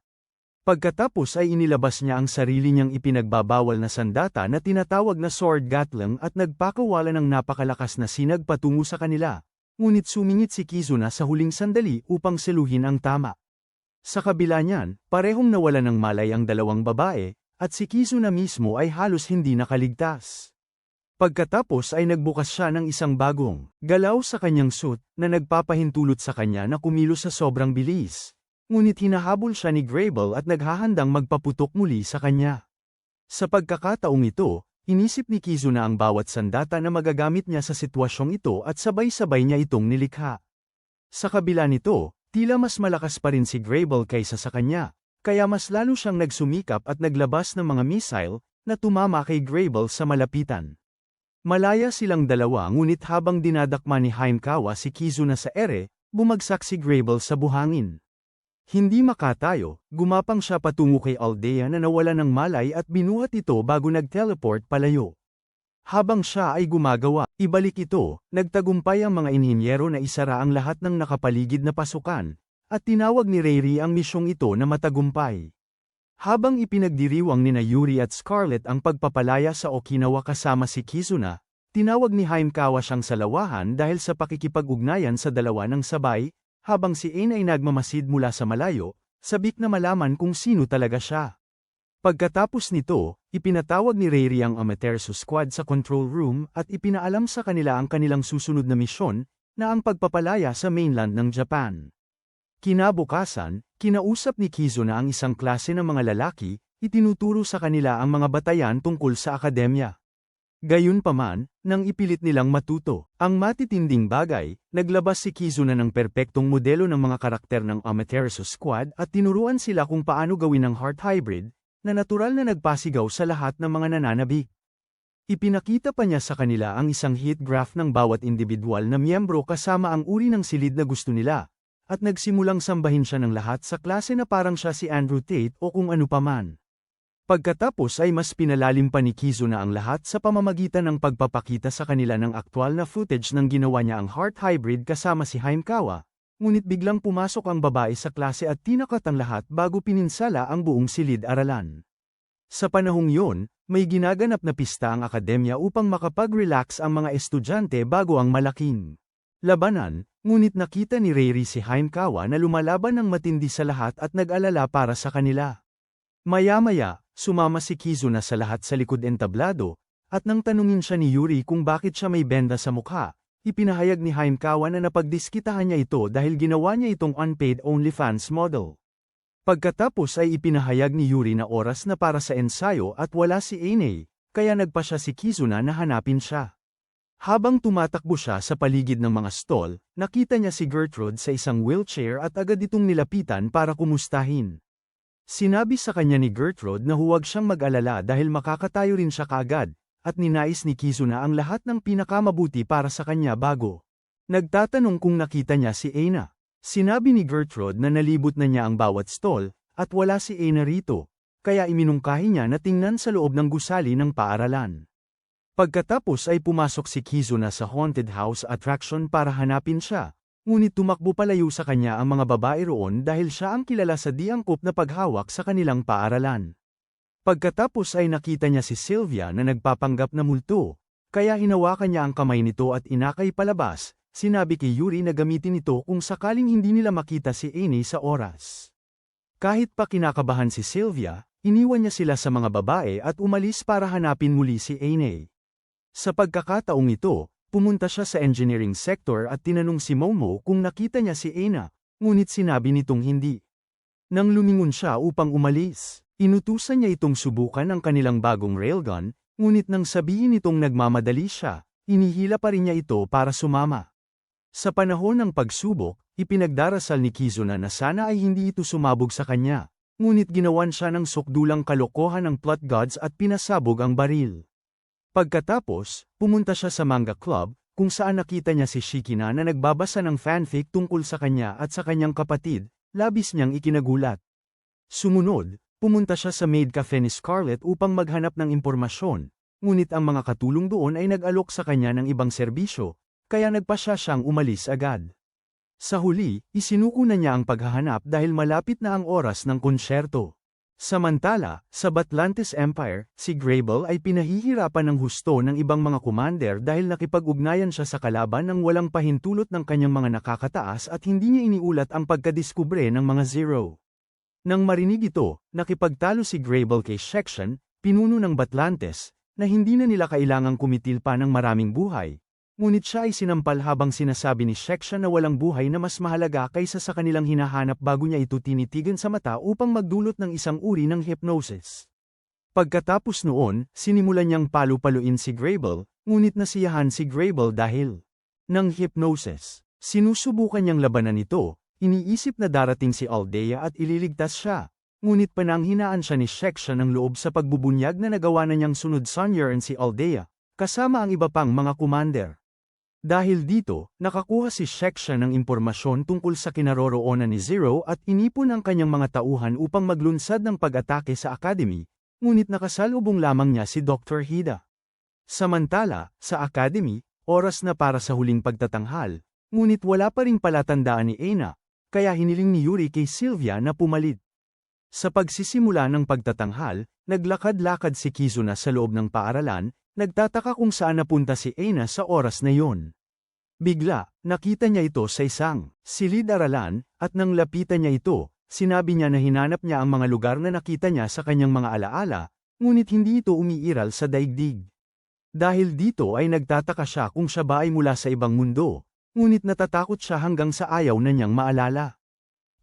Pagkatapos ay inilabas niya ang sarili niyang ipinagbabawal na sandata na tinatawag na Sword Gatling at nagpakawala ng napakalakas na sinag patungo sa kanila, ngunit sumingit si Kizuna sa huling sandali upang seluhin ang tama. Sa kabila niyan, parehong nawala ng malay ang dalawang babae, at si Kizuna mismo ay halos hindi nakaligtas. Pagkatapos ay nagbukas siya ng isang bagong galaw sa kanyang suit na nagpapahintulot sa kanya na kumilos sa sobrang bilis. Ngunit hinahabol siya ni Grable at naghahandang magpaputok muli sa kanya. Sa pagkakataong ito, inisip ni Kizuna ang bawat sandata na magagamit niya sa sitwasyong ito at sabay-sabay niya itong nilikha. Sa kabila nito, tila mas malakas pa rin si Grable kaysa sa kanya, kaya mas lalo siyang nagsumikap at naglabas ng mga missile na tumama kay Grable sa malapitan. Malaya silang dalawa ngunit habang dinadakma ni Haimkawa si Kizuna sa ere, bumagsak si Grable sa buhangin. Hindi makatayo, gumapang siya patungo kay Aldea na nawala ng malay at binuhat ito bago nag-teleport palayo. Habang siya ay gumagawa, ibalik ito, nagtagumpay ang mga inhinyero na isara ang lahat ng nakapaligid na pasukan, at tinawag ni Reiri ang misyong ito na matagumpay. Habang ipinagdiriwang ni Yuri at Scarlet ang pagpapalaya sa Okinawa kasama si Kizuna, tinawag ni Haimkawa siyang salawahan dahil sa pakikipag-ugnayan sa dalawa ng sabay, habang si Ain ay nagmamasid mula sa malayo, sabik na malaman kung sino talaga siya. Pagkatapos nito, ipinatawag ni Reiri ang Amaterasu Squad sa control room at ipinaalam sa kanila ang kanilang susunod na misyon, na ang pagpapalaya sa mainland ng Japan. Kinabukasan, kinausap ni Kizuna ang isang klase ng mga lalaki, itinuturo sa kanila ang mga batayan tungkol sa akademya. Gayunpaman, nang ipilit nilang matuto ang matitinding bagay, naglabas si Kizuna ng perpektong modelo ng mga karakter ng Amaterasu Squad at tinuruan sila kung paano gawin ang heart hybrid, na natural na nagpasigaw sa lahat ng mga nananabik. Ipinakita pa niya sa kanila ang isang heat graph ng bawat individual na miyembro kasama ang uri ng silid na gusto nila, at nagsimulang sambahin siya ng lahat sa klase na parang siya si Andrew Tate o kung ano paman. Pagkatapos ay mas pinalalim pa ni Kizuna ang lahat sa pamamagitan ng pagpapakita sa kanila ng aktwal na footage ng ginawa niya ang heart hybrid kasama si Haimkawa, ngunit biglang pumasok ang babae sa klase at tinakat ang lahat bago pininsala ang buong silid-aralan. Sa panahong yon, may ginaganap na pista ang akademya upang makapag-relax ang mga estudyante bago ang malaking labanan, ngunit nakita ni Reiri si Haimkawa na lumalaban ng matindi sa lahat at nag-alala para sa kanila. Maya-maya, sumama si Kizuna sa lahat sa likod entablado, at nang tanungin siya ni Yuri kung bakit siya may benda sa mukha, ipinahayag ni Haimkawa na napagdiskitahan niya ito dahil ginawa niya itong unpaid OnlyFans model. Pagkatapos ay ipinahayag ni Yuri na oras na para sa ensayo at wala si Aine, kaya nagpa siya si Kizuna na hanapin siya. Habang tumatakbo siya sa paligid ng mga stall, nakita niya si Gertrude sa isang wheelchair at agad itong nilapitan para kumustahin. Sinabi sa kanya ni Gertrude na huwag siyang mag-alala dahil makakatayo rin siya kaagad, at ninais ni Kizuna ang lahat ng pinakamabuti para sa kanya bago nagtatanong kung nakita niya si Aina. Sinabi ni Gertrude na nalibot na niya ang bawat stall, at wala si Aina rito, kaya iminungkahi niya na tingnan sa loob ng gusali ng paaralan. Pagkatapos ay pumasok si Kizuna sa haunted house attraction para hanapin siya, ngunit tumakbo palayo sa kanya ang mga babae roon dahil siya ang kilala sa di angkop na paghawak sa kanilang paaralan. Pagkatapos ay nakita niya si Sylvia na nagpapanggap na multo, kaya hinawakan niya ang kamay nito at inakay palabas. Sinabi kay Yuri na gamitin ito kung sakaling hindi nila makita si Amy sa oras. Kahit pa kinakabahan si Sylvia, iniwan niya sila sa mga babae at umalis para hanapin muli si Amy. Sa pagkakataong ito, pumunta siya sa engineering sector at tinanong si Momo kung nakita niya si Ana, ngunit sinabi nitong hindi. Nang lumingon siya upang umalis, inutusan niya itong subukan ang kanilang bagong railgun, ngunit nang sabihin nitong nagmamadali siya, inihila pa rin niya ito para sumama. Sa panahon ng pagsubok, ipinagdarasal ni Kizuna na sana ay hindi ito sumabog sa kanya, ngunit ginawan siya ng sukdulang kalokohan ng plot gods at pinasabog ang baril. Pagkatapos, pumunta siya sa manga club, kung saan nakita niya si Shikina na nagbabasa ng fanfic tungkol sa kanya at sa kanyang kapatid, labis niyang ikinagulat. Sumunod, pumunta siya sa maid cafe ni Scarlett upang maghanap ng impormasyon, ngunit ang mga katulong doon ay nag-alok sa kanya ng ibang serbisyo, kaya nagpasya siyang umalis agad. Sa huli, isinuko na niya ang paghahanap dahil malapit na ang oras ng konsyerto. Samantala, sa Batlantes Empire, si Grable ay pinahihirapan ng husto ng ibang mga commander dahil nakipag-ugnayan siya sa kalaban ng walang pahintulot ng kanyang mga nakakataas at hindi niya iniulat ang pagkadiskubre ng mga Zero. Nang marinig ito, nakipagtalo si Grable kay Section, pinuno ng Batlantes, na hindi na nila kailangang kumitil pa ng maraming buhay. Ngunit siya ay sinampal habang sinasabi ni Section na walang buhay na mas mahalaga kaysa sa kanilang hinahanap bago niya ito tinitigan sa mata upang magdulot ng isang uri ng hypnosis. Pagkatapos noon, sinimulan niyang palu-paluin si Grable, ngunit nasiyahan si Grable dahil ng hypnosis. Sinusubukan niyang labanan ito, iniisip na darating si Aldea at ililigtas siya, ngunit pananghinaan siya ni Section ng loob sa pagbubunyag na nagawa na niyang sunod Sonyeon si Aldea, kasama ang iba pang mga commander. Dahil dito, nakakuha si Section ng impormasyon tungkol sa kinaroroonan ni Zero at inipon ang kanyang mga tauhan upang maglunsad ng pag-atake sa Academy, ngunit nakasalubong lamang niya si Dr. Hida. Samantala, sa Academy, oras na para sa huling pagtatanghal, ngunit wala pa ring palatandaan ni Ana, kaya hiniling ni Yuri kay Sylvia na pumalit. Sa pagsisimula ng pagtatanghal, naglakad-lakad si Kizuna sa loob ng paaralan, nagtataka kung saan napunta si Ana sa oras na yon. Bigla, nakita niya ito sa isang silid-aralan, at nang lapitan niya ito, sinabi niya na hinanap niya ang mga lugar na nakita niya sa kanyang mga alaala, ngunit hindi ito umiiral sa daigdig. Dahil dito ay nagtataka siya kung siya ba ay mula sa ibang mundo, ngunit natatakot siya hanggang sa ayaw na niyang maalala.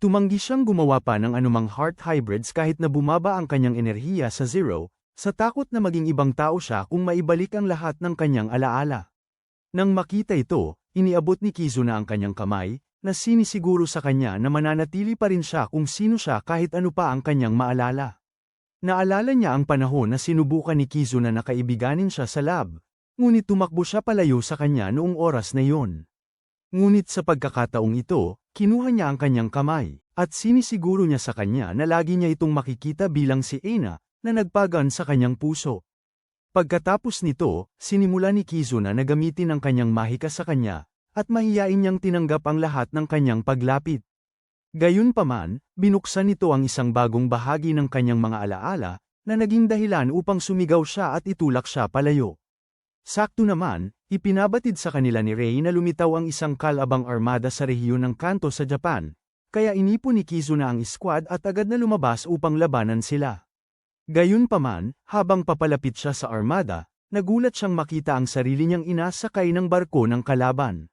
Tumanggi siyang gumawa pa ng anumang heart hybrids kahit na bumaba ang kanyang enerhiya sa Zero, sa takot na maging ibang tao siya kung maibalik ang lahat ng kanyang alaala. Nang makita ito, iniabot ni Kizuna ang kanyang kamay, na sinisiguro sa kanya na mananatili pa rin siya kung sino siya kahit ano pa ang kanyang maalala. Naalala niya ang panahon na sinubukan ni Kizuna na kaibiganin siya sa lab, ngunit tumakbo siya palayo sa kanya noong oras na iyon. Ngunit sa pagkakataong ito, kinuha niya ang kanyang kamay, at sinisiguro niya sa kanya na lagi niya itong makikita bilang si Ana, na nagpagan sa kanyang puso. Pagkatapos nito, sinimula ni Kizuna na gamitin ang kanyang mahika sa kanya, at mahiyain niyang tinanggap ang lahat ng kanyang paglapit. Gayunpaman, binuksan nito ang isang bagong bahagi ng kanyang mga alaala, na naging dahilan upang sumigaw siya at itulak siya palayo. Sakto naman, ipinabatid sa kanila ni Rei na lumitaw ang isang kalabang armada sa rehiyon ng Kanto sa Japan, kaya inipon ni Kizuna ang squad at agad na lumabas upang labanan sila. Gayunpaman, habang papalapit siya sa armada, nagulat siyang makita ang sarili niyang inasakay ng barko ng kalaban.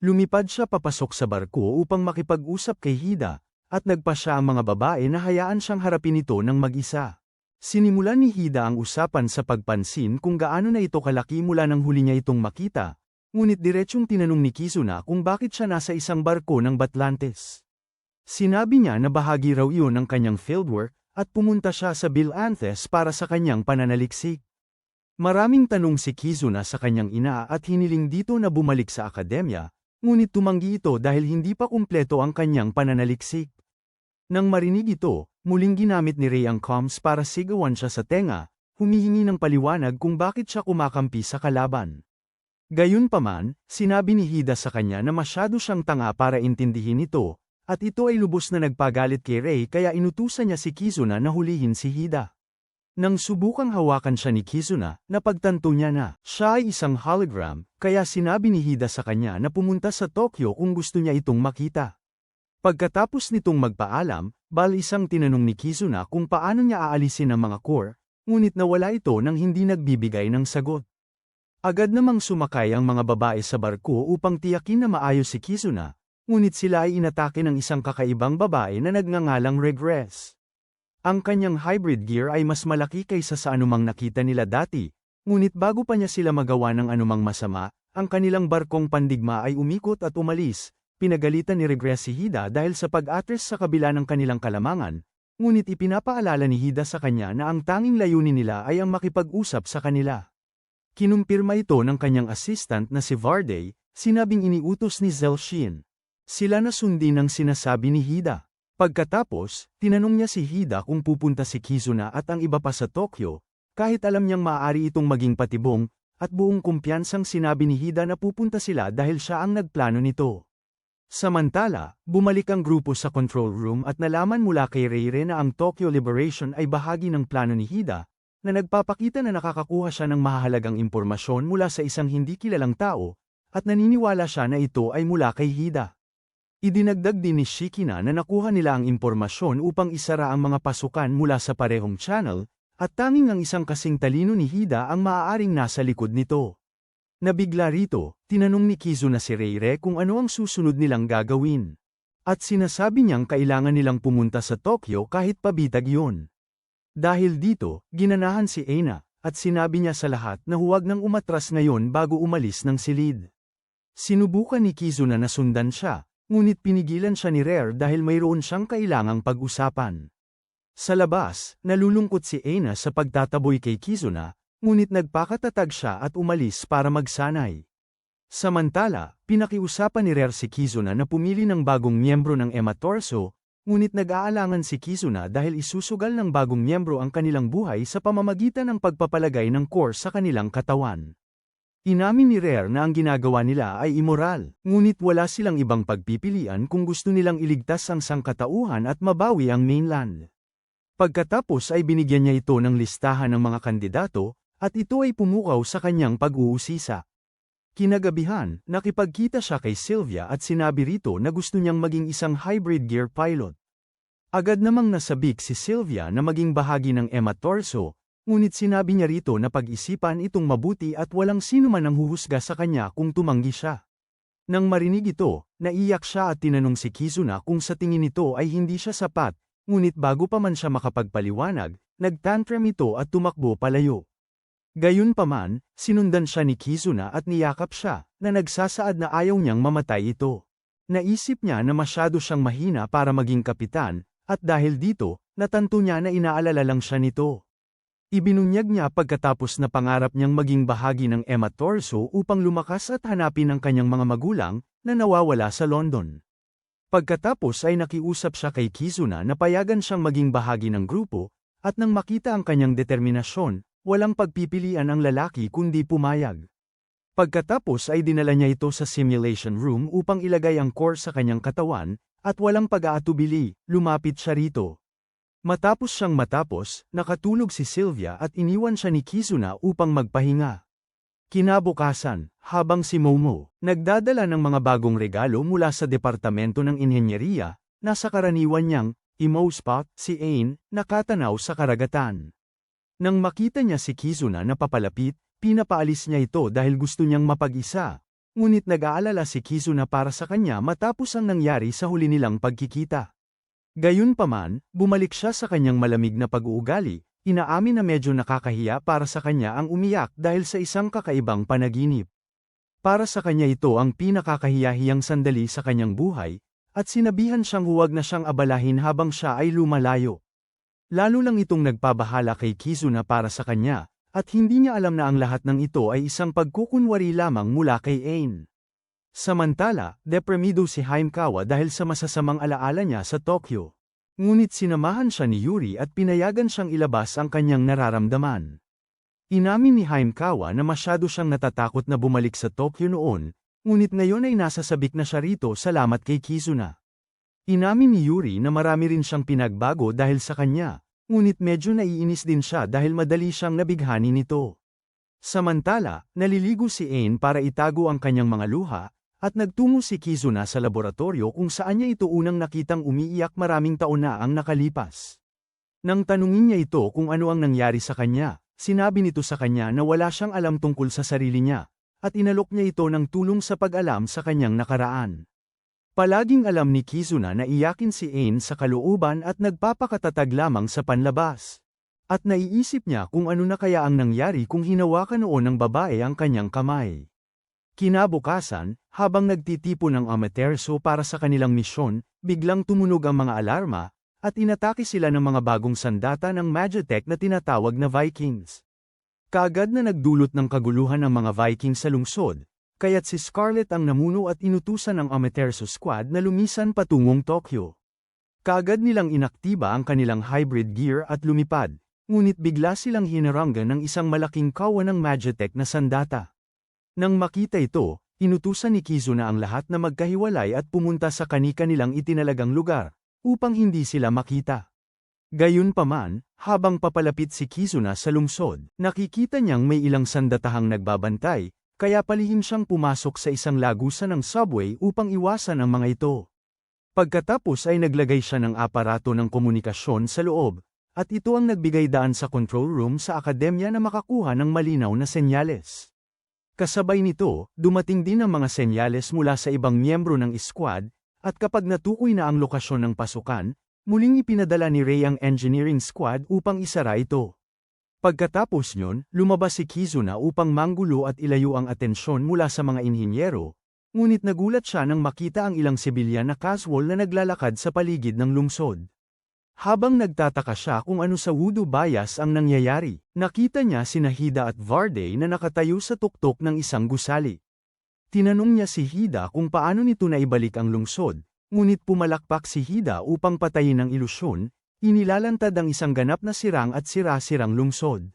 Lumipad siya papasok sa barko upang makipag-usap kay Hida, at nagpa siya ang mga babae na hayaan siyang harapin ito ng mag-isa. Sinimulan ni Hida ang usapan sa pagpansin kung gaano na ito kalaki mula nang huli niya itong makita, ngunit diretsyong tinanong ni Kizuna kung bakit siya nasa isang barko ng Batlantes. Sinabi niya na bahagi raw iyon ng kanyang fieldwork, at pumunta siya sa Bilanthes para sa kanyang pananaliksik. Maraming tanong si Kizuna sa kanyang ina at hiniling dito na bumalik sa akademya, ngunit tumanggi ito dahil hindi pa kumpleto ang kanyang pananaliksik. Nang marinig ito, muling ginamit ni Rei ang comms para sigawan siya sa tenga, humihingi ng paliwanag kung bakit siya kumakampi sa kalaban. Gayunpaman, sinabi ni Hida sa kanya na masyado siyang tanga para intindihin ito, at ito ay lubos na nagpagalit kay Rei kaya inutusan niya si Kizuna na hulihin si Hida. Nang subukang hawakan siya ni Kizuna, napagtanto niya na siya ay isang hologram, kaya sinabi ni Hida sa kanya na pumunta sa Tokyo kung gusto niya itong makita. Pagkatapos nitong magpaalam, isang tinanong ni Kizuna kung paano niya aalisin ang mga core, ngunit nawala ito nang hindi nagbibigay ng sagot. Agad namang sumakay ang mga babae sa barko upang tiyakin na maayos si Kizuna, ngunit sila ay inatake ng isang kakaibang babae na nagngangalang Regress. Ang kanyang hybrid gear ay mas malaki kaysa sa anumang nakita nila dati, ngunit bago pa niya sila magawa ng anumang masama, ang kanilang barkong pandigma ay umikot at umalis. Pinagalitan ni Regress si Hida dahil sa pag-atras sa kabila ng kanilang kalamangan, ngunit ipinapaalala ni Hida sa kanya na ang tanging layunin nila ay ang makipag-usap sa kanila. Kinumpirma ito ng kanyang assistant na si Varday, sinabing iniutos ni Zelshin. Sila na sundin ang sinasabi ni Hida. Pagkatapos, tinanong niya si Hida kung pupunta si Kizuna at ang iba pa sa Tokyo, kahit alam niyang maaari itong maging patibong, at buong kumpiyansang sinabi ni Hida na pupunta sila dahil siya ang nagplano nito. Samantala, bumalik ang grupo sa control room at nalaman mula kay Reire na ang Tokyo Liberation ay bahagi ng plano ni Hida, na nagpapakita na nakakakuha siya ng mahahalagang impormasyon mula sa isang hindi kilalang tao, at naniniwala siya na ito ay mula kay Hida. Idinagdag din ni Shikina na nakuha nila ang impormasyon upang isara ang mga pasukan mula sa parehong channel, at tanging ang isang kasing talino ni Hida ang maaaring nasa likod nito. Nabigla rito, tinanong ni Kizuna si Reire kung ano ang susunod nilang gagawin. At sinasabi niyang kailangan nilang pumunta sa Tokyo kahit pabitag yun. Dahil dito, ginanahan si Aina, at sinabi niya sa lahat na huwag nang umatras ngayon bago umalis ng silid. Sinubukan ni Kizuna na sundan siya, ngunit pinigilan siya ni Rare dahil mayroon siyang kailangang pag-usapan. Sa labas, nalulungkot si Aina sa pagtataboy kay Kizuna, ngunit nagpakatatag siya at umalis para magsanay. Samantala, pinakiusapan ni Rare si Kizuna na pumili ng bagong miyembro ng Emma Torso, ngunit nag-aalangan si Kizuna dahil isusugal ng bagong miyembro ang kanilang buhay sa pamamagitan ng pagpapalagay ng core sa kanilang katawan. Inamin ni Rare na ang ginagawa nila ay immoral, ngunit wala silang ibang pagpipilian kung gusto nilang iligtas ang sangkatauhan at mabawi ang mainland. Pagkatapos ay binigyan niya ito ng listahan ng mga kandidato, at ito ay pumukaw sa kanyang pag-uusisa. Kinagabihan, nakipagkita siya kay Sylvia at sinabi rito na gusto niyang maging isang hybrid gear pilot. Agad namang nasabik si Sylvia na maging bahagi ng Emma Torso, ngunit sinabi niya rito na pag-isipan itong mabuti at walang sino man ang huhusga sa kanya kung tumanggi siya. Nang marinig ito, naiyak siya at tinanong si Kizuna kung sa tingin nito ay hindi siya sapat, ngunit bago pa man siya makapagpaliwanag, nagtantrum ito at tumakbo palayo. Gayunpaman, sinundan siya ni Kizuna at niyakap siya, na nagsasaad na ayaw niyang mamatay ito. Naisip niya na masyado siyang mahina para maging kapitan, at dahil dito, natanto niya na inaalala lang siya nito. Ibinunyag niya pagkatapos na pangarap niyang maging bahagi ng Emma Torso upang lumakas at hanapin ang kanyang mga magulang, na nawawala sa London. Pagkatapos ay nakiusap siya kay Kizuna na payagan siyang maging bahagi ng grupo, at nang makita ang kanyang determinasyon, walang pagpipilian ang lalaki kundi pumayag. Pagkatapos ay dinala niya ito sa simulation room upang ilagay ang core sa kanyang katawan, at walang pag-aatubili, lumapit siya rito. Matapos siyang matapos, nakatulog si Sylvia at iniwan siya ni Kizuna upang magpahinga. Kinabukasan, habang si Momo, nagdadala ng mga bagong regalo mula sa Departamento ng Inhenyeriya, nasa karaniwan niyang, imo-spot, si Ain, nakatanaw sa karagatan. Nang makita niya si Kizuna na papalapit, pinapaalis niya ito dahil gusto niyang mapag-isa, ngunit nag-aalala si Kizuna para sa kanya matapos ang nangyari sa huli nilang pagkikita. Gayunpaman, bumalik siya sa kanyang malamig na pag-uugali, inaamin na medyo nakakahiya para sa kanya ang umiyak dahil sa isang kakaibang panaginip. Para sa kanya ito ang pinakakahiyahiyang sandali sa kanyang buhay, at sinabihan siyang huwag na siyang abalahin habang siya ay lumalayo. Lalo lang itong nagpabahala kay Kizuna para sa kanya, at hindi niya alam na ang lahat ng ito ay isang pagkukunwari lamang mula kay Ain. Samantala, deprimido si Haimkawa dahil sa masasamang alaala niya sa Tokyo. Ngunit sinamahan siya ni Yuri at pinayagan siyang ilabas ang kanyang nararamdaman. Inamin ni Haimkawa na masyado siyang natatakot na bumalik sa Tokyo noon, ngunit ngayon ay nasasabik na siya rito salamat kay Kizuna. Inamin ni Yuri na marami rin siyang pinagbago dahil sa kanya, ngunit medyo naiinis din siya dahil madali siyang nabighani nito. Samantala, naliligo si Ain para itago ang kanyang mga luha, at nagtungo si Kizuna sa laboratorio kung saan niya ito unang nakitang umiiyak maraming taon na ang nakalipas. Nang tanungin niya ito kung ano ang nangyari sa kanya, sinabi nito sa kanya na wala siyang alam tungkol sa sarili niya, at inalok niya ito ng tulong sa pag-alam sa kanyang nakaraan. Palaging alam ni Kizuna na iyakin si Ain sa kalooban at nagpapakatatag lamang sa panlabas. At naiisip niya kung ano na kaya ang nangyari kung hinawakan noon ng babae ang kanyang kamay. Kinabukasan, habang nagtitipon ng Amaterasu para sa kanilang misyon, biglang tumunog ang mga alarma, at inatake sila ng mga bagong sandata ng Magitech na tinatawag na Vikings. Kaagad na nagdulot ng kaguluhan ang mga Vikings sa lungsod, kaya't si Scarlet ang namuno at inutusan ng Amaterasu Squad na lumisan patungong Tokyo. Kaagad nilang inaktiba ang kanilang hybrid gear at lumipad, ngunit bigla silang hinaranggan ng isang malaking kawan ng Magitech na sandata. Nang makita ito, inutusan ni Kizuna ang lahat na magkahiwalay at pumunta sa kani-kanilang itinalagang lugar, upang hindi sila makita. Gayunpaman, habang papalapit si Kizuna sa lungsod, nakikita niyang may ilang sandatahang nagbabantay, kaya palihim siyang pumasok sa isang lagusan ng subway upang iwasan ang mga ito. Pagkatapos ay naglagay siya ng aparato ng komunikasyon sa loob, at ito ang nagbigay daan sa control room sa akademya na makakuha ng malinaw na senyales. Kasabay nito, dumating din ang mga senyales mula sa ibang miyembro ng squad, at kapag natukoy na ang lokasyon ng pasukan, muling ipinadala ni Ray ang engineering squad upang isara ito. Pagkatapos nyon, lumabas si Kizuna upang manggulo at ilayo ang atensyon mula sa mga inhinyero, ngunit nagulat siya nang makita ang ilang sibilyan na casual na naglalakad sa paligid ng lungsod. Habang nagtataka siya kung ano sa Wudo Bias ang nangyayari, nakita niya sina Hida at Varday na nakatayo sa tuktok ng isang gusali. Tinanong niya si Hida kung paano nito naibalik ang lungsod, ngunit pumalakpak si Hida upang patayin ang ilusyon, inilalantad ang isang ganap na sirang at sira-sirang lungsod.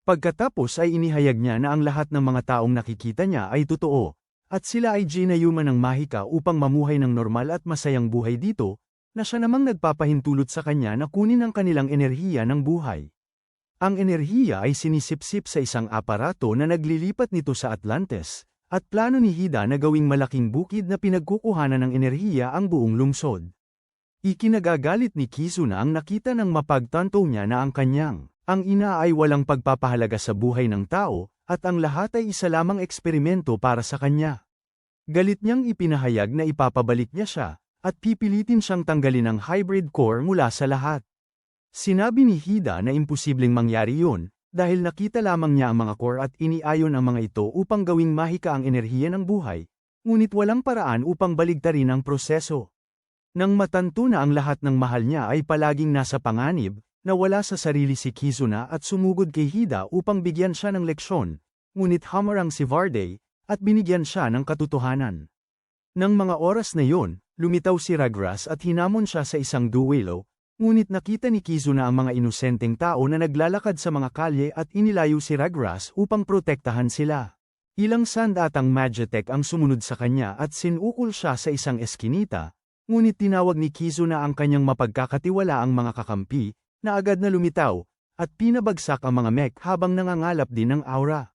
Pagkatapos ay inihayag niya na ang lahat ng mga taong nakikita niya ay totoo, at sila ay ginayuman ng mahika upang mamuhay ng normal at masayang buhay dito, na siya namang nagpapahintulot sa kanya na kunin ang kanilang enerhiya ng buhay. Ang enerhiya ay sinisipsip sa isang aparato na naglilipat nito sa Atlantis, at plano ni Hida na gawing malaking bukid na pinagkukuhanan ng enerhiya ang buong lungsod. Ikinagagalit ni Kizuna ang nakita ng mapagtanto niya na ang ina ay walang pagpapahalaga sa buhay ng tao, at ang lahat ay isa lamang eksperimento para sa kanya. Galit niyang ipinahayag na ipapabalik niya siya, at pipilitin siyang tanggalin ang hybrid core mula sa lahat. Sinabi ni Hida na imposibleng mangyari yun, dahil nakita lamang niya ang mga core at iniayon ang mga ito upang gawing mahika ang enerhiya ng buhay, ngunit walang paraan upang baligtarin ang proseso. Nang matanto na ang lahat ng mahal niya ay palaging nasa panganib, nawala sa sarili si Kizuna at sumugod kay Hida upang bigyan siya ng leksyon, ngunit hamarang si Varday, at binigyan siya ng katotohanan. Nang mga oras na yon, lumitaw si Ragras at hinamon siya sa isang duwelo, ngunit nakita ni Kizuna ang mga inosenteng tao na naglalakad sa mga kalye at inilayo si Ragras upang protektahan sila. Ilang sandatang Magitech ang sumunod sa kanya at sinukol siya sa isang eskinita, ngunit tinawag ni Kizuna ang kanyang mapagkakatiwalaang mga kakampi, na agad na lumitaw, at pinabagsak ang mga mech habang nangangalap din ng aura.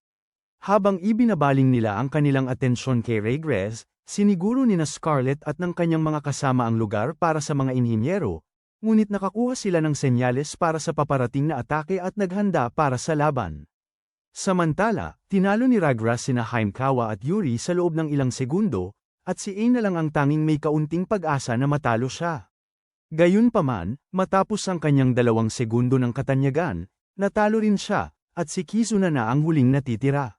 Habang ibinabaling nila ang kanilang atensyon kay Ragras, siniguro ni na Scarlet at ng kanyang mga kasama ang lugar para sa mga inhinyero, ngunit nakakuha sila ng senyales para sa paparating na atake at naghanda para sa laban. Samantala, tinalo ni Ragras sina Haimkawa at Yuri sa loob ng ilang segundo, at si Ain na lang ang tanging may kaunting pag-asa na matalo siya. Gayunpaman, matapos ang kanyang 2 segundo ng katanyagan, natalo rin siya, at si Kizuna na ang huling natitira.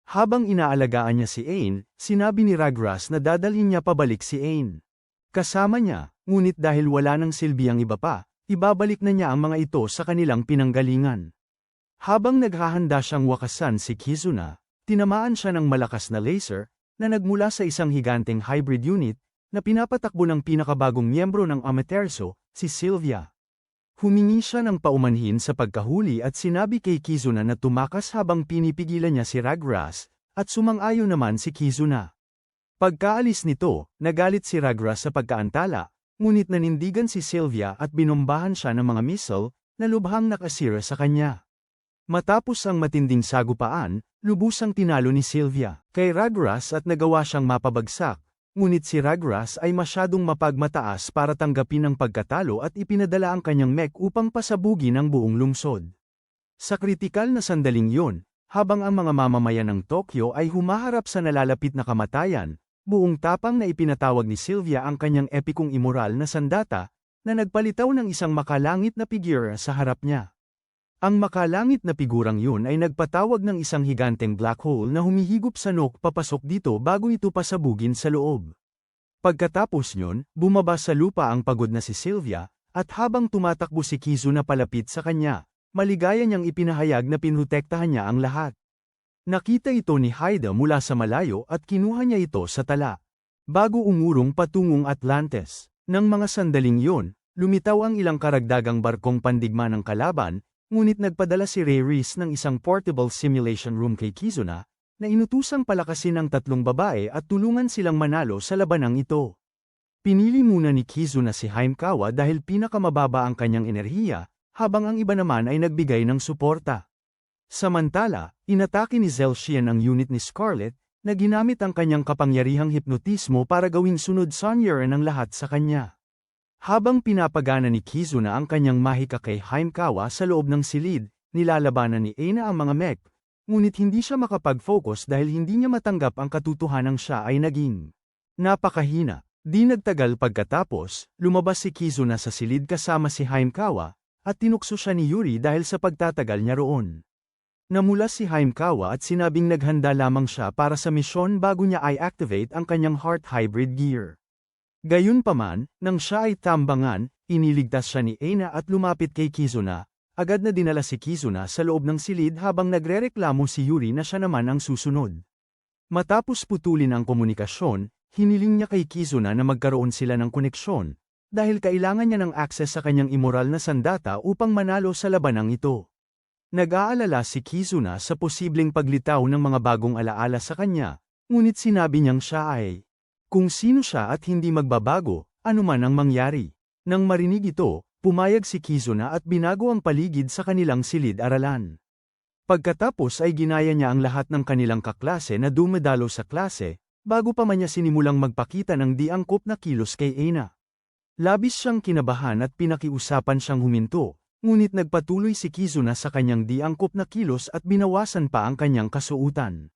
Habang inaalagaan niya si Ain, sinabi ni Ragras na dadalhin niya pabalik si Ain. Kasama niya, ngunit dahil wala nang silbi ang iba pa, ibabalik na niya ang mga ito sa kanilang pinanggalingan. Habang naghahanda siyang wakasan si Kizuna, tinamaan siya ng malakas na laser, na nagmula sa isang higanteng hybrid unit, na pinapatakbo ng pinakabagong miyembro ng Amaterasu, si Sylvia. Humingi siya ng paumanhin sa pagkahuli at sinabi kay Kizuna na tumakas habang pinipigilan niya si Ragras, at sumang-ayon naman si Kizuna. Pagkaalis nito, nagalit si Ragras sa pagkaantala, ngunit nanindigan si Sylvia at binombahan siya ng mga missile na lubhang nakasira sa kanya. Matapos ang matinding sagupaan, lubusang tinalo ni Sylvia kay Ragras at nagawa siyang mapabagsak. Ngunit si Ragras ay masyadong mapagmataas para tanggapin ang pagkatalo at ipinadala ang kanyang mech upang pasabugin ang buong lungsod. Sa kritikal na sandaling yun, habang ang mga mamamayan ng Tokyo ay humaharap sa nalalapit na kamatayan, buong tapang na ipinatawag ni Sylvia ang kanyang epikong imoral na sandata, na nagpalitaw ng isang makalangit na figura sa harap niya. Ang makalangit na figurang yun ay nagpatawag ng isang higanteng black hole na humihigop sa nok papasok dito bago ito pasabugin sa loob. Pagkatapos nyon, bumaba sa lupa ang pagod na si Sylvia, at habang tumatakbo si Kizuna palapit sa kanya, maligaya niyang ipinahayag na pinrotektahan niya ang lahat. Nakita ito ni Haida mula sa malayo at kinuha niya ito sa tala. Bago umurong patungong Atlantis. Nang mga sandaling yon, lumitaw ang ilang karagdagang barkong pandigma ng kalaban, ngunit nagpadala si Reyes ng isang portable simulation room kay Kizuna, na inutusang palakasin ang tatlong babae at tulungan silang manalo sa labanang ito. Pinili muna ni Kizuna si Haimkawa dahil pinakamababa ang kanyang enerhiya, habang ang iba naman ay nagbigay ng suporta. Samantala, inatake ni Zelchian ang unit ni Scarlet, na ginamit ang kanyang kapangyarihang hipnotismo para gawing sunod Sonyeran ang lahat sa kanya. Habang pinapagana ni Kizuna ang kanyang mahika kay Haimkawa sa loob ng silid, nilalabanan ni Eina ang mga mech, ngunit hindi siya makapag-focus dahil hindi niya matanggap ang katotohanang siya ay naging napakahina. Di nagtagal pagkatapos, lumabas si Kizuna sa silid kasama si Haimkawa, at tinukso siya ni Yuri dahil sa pagtatagal niya roon. Namula si Haimkawa at sinabing naghanda lamang siya para sa misyon bago niya i-activate ang kanyang heart hybrid gear. Gayunpaman, nang siya ay tambangan, iniligtas siya ni Eina at lumapit kay Kizuna, agad na dinala si Kizuna sa loob ng silid habang nagrereklamo si Yuri na siya naman ang susunod. Matapos putulin ang komunikasyon, hiniling niya kay Kizuna na magkaroon sila ng koneksyon, dahil kailangan niya ng access sa kanyang immoral na sandata upang manalo sa labanang ito. Nag-aalala si Kizuna sa posibleng paglitaw ng mga bagong alaala sa kanya, ngunit sinabi niyang siya ay kung sino siya at hindi magbabago, anuman ang mangyari. Nang marinig ito, pumayag si Kizuna at binago ang paligid sa kanilang silid-aralan. Pagkatapos ay ginaya niya ang lahat ng kanilang kaklase na dumadalo sa klase, bago pa man niya sinimulang magpakita ng di angkop na kilos kay Eina. Labis siyang kinabahan at pinakiusapan siyang huminto, ngunit nagpatuloy si Kizuna sa kanyang di angkop na kilos at binawasan pa ang kanyang kasuutan.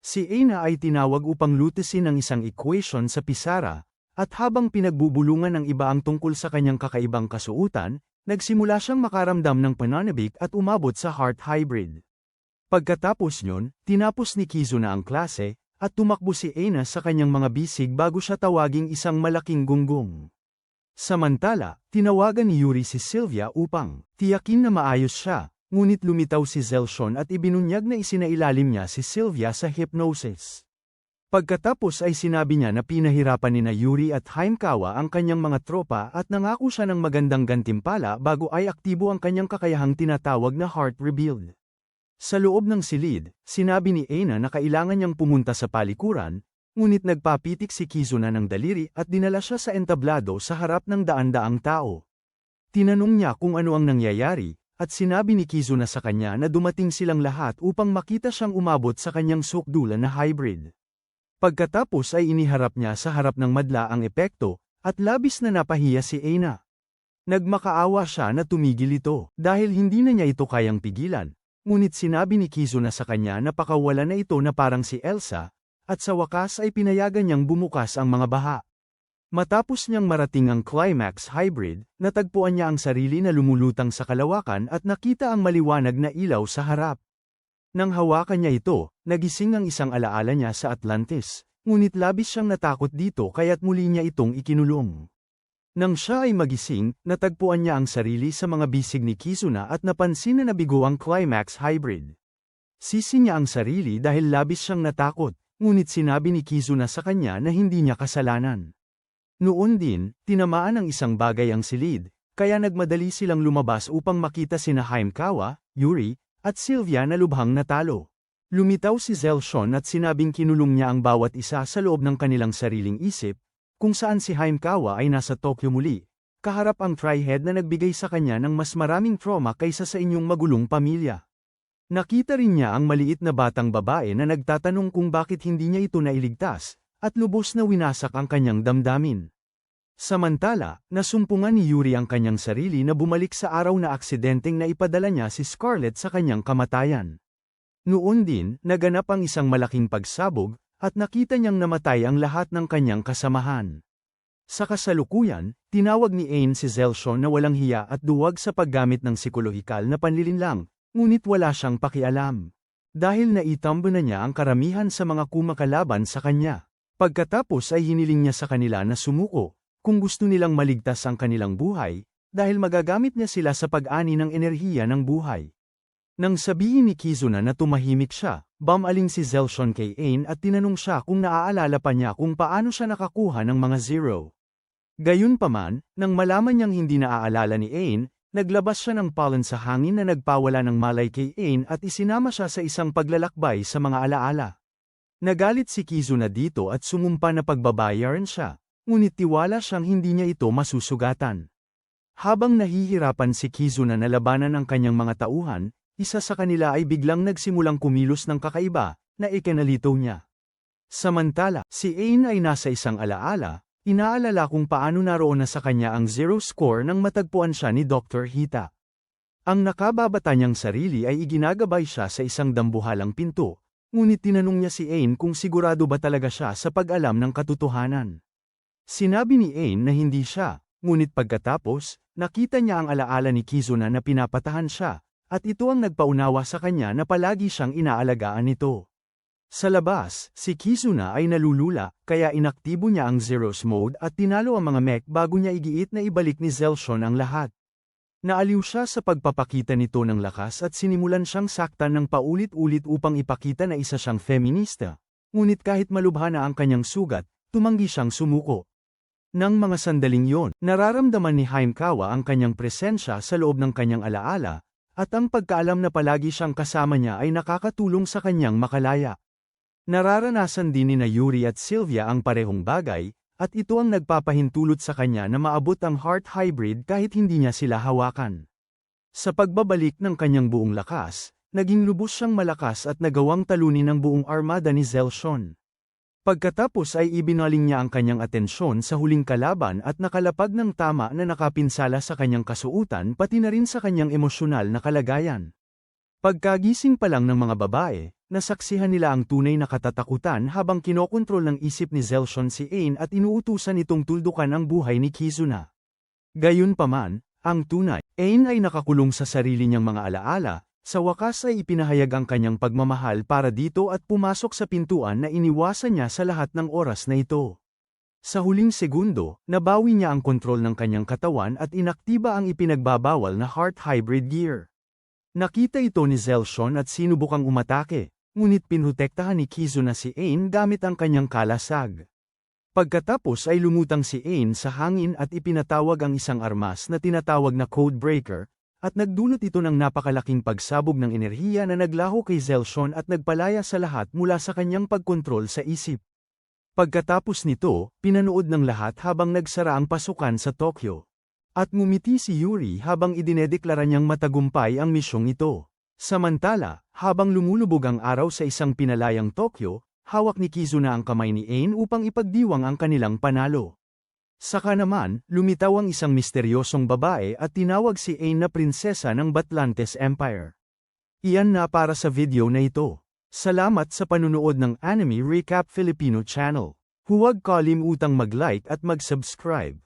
Si Eina ay tinawag upang lutesin ang isang equation sa pisara, at habang pinagbubulungan ng iba ang tungkol sa kanyang kakaibang kasuutan, nagsimula siyang makaramdam ng pananabik at umabot sa heart hybrid. Pagkatapos nyon, tinapos ni Kizuna ang klase, at tumakbo si Eina sa kanyang mga bisig bago siya tawaging isang malaking gunggong. Samantala, tinawagan ni Yuri si Sylvia upang tiyakin na maayos siya. Ngunit lumitaw si Zelchion at ibinunyag na isinailalim niya si Sylvia sa hypnosis. Pagkatapos ay sinabi niya na pinahirapan ni Yuri at Haimkawa ang kanyang mga tropa at nangako siya ng magandang gantimpala bago ay aktibo ang kanyang kakayahang tinatawag na heart rebuild. Sa loob ng silid, sinabi ni Eina na kailangan niyang pumunta sa palikuran, ngunit nagpapitik si Kizuna ng daliri at dinala siya sa entablado sa harap ng daan-daang tao. Tinanong niya kung ano ang nangyayari, at sinabi ni Kizuna sa kanya na dumating silang lahat upang makita siyang umabot sa kanyang sukdulan na hybrid. Pagkatapos ay iniharap niya sa harap ng madla ang epekto, at labis na napahiya si Eina. Nagmakaawa siya na tumigil ito, dahil hindi na niya ito kayang pigilan, ngunit sinabi ni Kizuna sa kanya na pakawala na ito na parang si Elsa, at sa wakas ay pinayagan niyang bumukas ang mga baha. Matapos niyang marating ang climax hybrid, natagpuan niya ang sarili na lumulutang sa kalawakan at nakita ang maliwanag na ilaw sa harap. Nang hawakan niya ito, nagising ang isang alaala niya sa Atlantis, ngunit labis siyang natakot dito kaya't muli niya itong ikinulong. Nang siya ay magising, natagpuan niya ang sarili sa mga bisig ni Kizuna at napansin na nabigo ang climax hybrid. Sisi niya ang sarili dahil labis siyang natakot, ngunit sinabi ni Kizuna sa kanya na hindi niya kasalanan. Noon din, tinamaan ng isang bagay ang silid, kaya nagmadali silang lumabas upang makita sina Haimkawa, Yuri, at Sylvia na lubhang natalo. Lumitaw si Zelshon at sinabing kinulong niya ang bawat isa sa loob ng kanilang sariling isip, kung saan si Haimkawa ay nasa Tokyo muli, kaharap ang Tri-Head na nagbigay sa kanya ng mas maraming trauma kaysa sa inyong magulong pamilya. Nakita rin niya ang maliit na batang babae na nagtatanong kung bakit hindi niya ito nailigtas, at lubos na winasak ang kanyang damdamin. Samantala, nasumpungan ni Yuri ang kanyang sarili na bumalik sa araw na aksidenteng na ipadala niya si Scarlett sa kanyang kamatayan. Noon din, naganap ang isang malaking pagsabog, at nakita niyang namatay ang lahat ng kanyang kasamahan. Sa kasalukuyan, tinawag ni Ain si Zelshon na walang hiya at duwag sa paggamit ng psikolohikal na panlilinlang, ngunit wala siyang pakialam. Dahil naitambo na niya ang karamihan sa mga kumakalaban sa kanya. Pagkatapos ay hiniling niya sa kanila na sumuko, kung gusto nilang maligtas ang kanilang buhay, dahil magagamit niya sila sa pag-ani ng enerhiya ng buhay. Nang sabihin ni Kizuna na tumahimik siya, bumaling si Zelshon kay Ain at tinanong siya kung naaalala pa niya kung paano siya nakakuha ng mga zero. Gayunpaman, nang malaman niyang hindi naaalala ni Ain, naglabas siya ng pollen sa hangin na nagpawala ng malay kay Ain at isinama siya sa isang paglalakbay sa mga alaala. Nagalit si Kizuna dito at sumumpa na pagbabayaran siya, ngunit tiwala siyang hindi niya ito masusugatan. Habang nahihirapan si Kizuna na labanan ang kanyang mga tauhan, isa sa kanila ay biglang nagsimulang kumilos ng kakaiba, na ikinalito niya. Samantala, si Ain ay nasa isang alaala, inaalala kung paano naroon na sa kanya ang zero score nang matagpuan siya ni Dr. Hita. Ang nakababata niyang sarili ay iginagabay siya sa isang dambuhalang pinto, ngunit tinanong niya si Ain kung sigurado ba talaga siya sa pag-alam ng katotohanan. Sinabi ni Ain na hindi siya, ngunit pagkatapos, nakita niya ang alaala ni Kizuna na pinapatahan siya, at ito ang nagpaunawa sa kanya na palagi siyang inaalagaan nito. Sa labas, si Kizuna ay nalulula, kaya inaktibo niya ang Zero's mode at tinalo ang mga mech bago niya igiit na ibalik ni Zelshon ang lahat. Naaliw siya sa pagpapakita nito ng lakas at sinimulan siyang saktan ng paulit-ulit upang ipakita na isa siyang feminista. Ngunit kahit malubha na ang kanyang sugat, tumanggi siyang sumuko. Nang mga sandaling yon, nararamdaman ni Haimkawa ang kanyang presensya sa loob ng kanyang alaala, at ang pagkaalam na palagi siyang kasama niya ay nakakatulong sa kanyang makalaya. Nararanasan din ni Yuri at Sylvia ang parehong bagay, at ito ang nagpapahintulot sa kanya na maabot ang heart hybrid kahit hindi niya sila hawakan. Sa pagbabalik ng kanyang buong lakas, naging lubos siyang malakas at nagawang talunin ang buong armada ni Zelshon. Pagkatapos ay ibinaling niya ang kanyang atensyon sa huling kalaban at nakalapag ng tama na nakapinsala sa kanyang kasuutan pati na rin sa kanyang emosyonal na kalagayan. Pagkagising pa lang ng mga babae, nasaksihan nila ang tunay na katatakutan habang kinokontrol ng isip ni Zelshon si Ain at inuutusan itong tuldukan ang buhay ni Kizuna. Gayunpaman, ang tunay, Ain ay nakakulong sa sarili niyang mga alaala. Sa wakas ay ipinahayag ang kanyang pagmamahal para dito at pumasok sa pintuan na iniwasan niya sa lahat ng oras na ito. Sa huling segundo, nabawi niya ang kontrol ng kanyang katawan at inaktiba ang ipinagbabawal na heart hybrid gear. Nakita ito ni Zelshon at sinubukang umatake, ngunit pinrotektahan ni Kizuna si Ain gamit ang kanyang kalasag. Pagkatapos ay lumutang si Ain sa hangin at ipinatawag ang isang armas na tinatawag na Code Breaker, at nagdulot ito ng napakalaking pagsabog ng enerhiya na naglaho kay Zelshon at nagpalaya sa lahat mula sa kanyang pagkontrol sa isip. Pagkatapos nito, pinanood ng lahat habang nagsara ang pasukan sa Tokyo. At ngumiti si Yuri habang idinedeklara niyang matagumpay ang misyong ito. Samantala, habang lumulubog ang araw sa isang pinalayang Tokyo, hawak ni Kizuna ang kamay ni Ain upang ipagdiwang ang kanilang panalo. Saka naman, lumitaw ang isang misteryosong babae at tinawag si Ain na prinsesa ng Batlantes Empire. Iyan na para sa video na ito. Salamat sa panunood ng Anime Recap Filipino channel. Huwag kalimutang mag-like at mag-subscribe.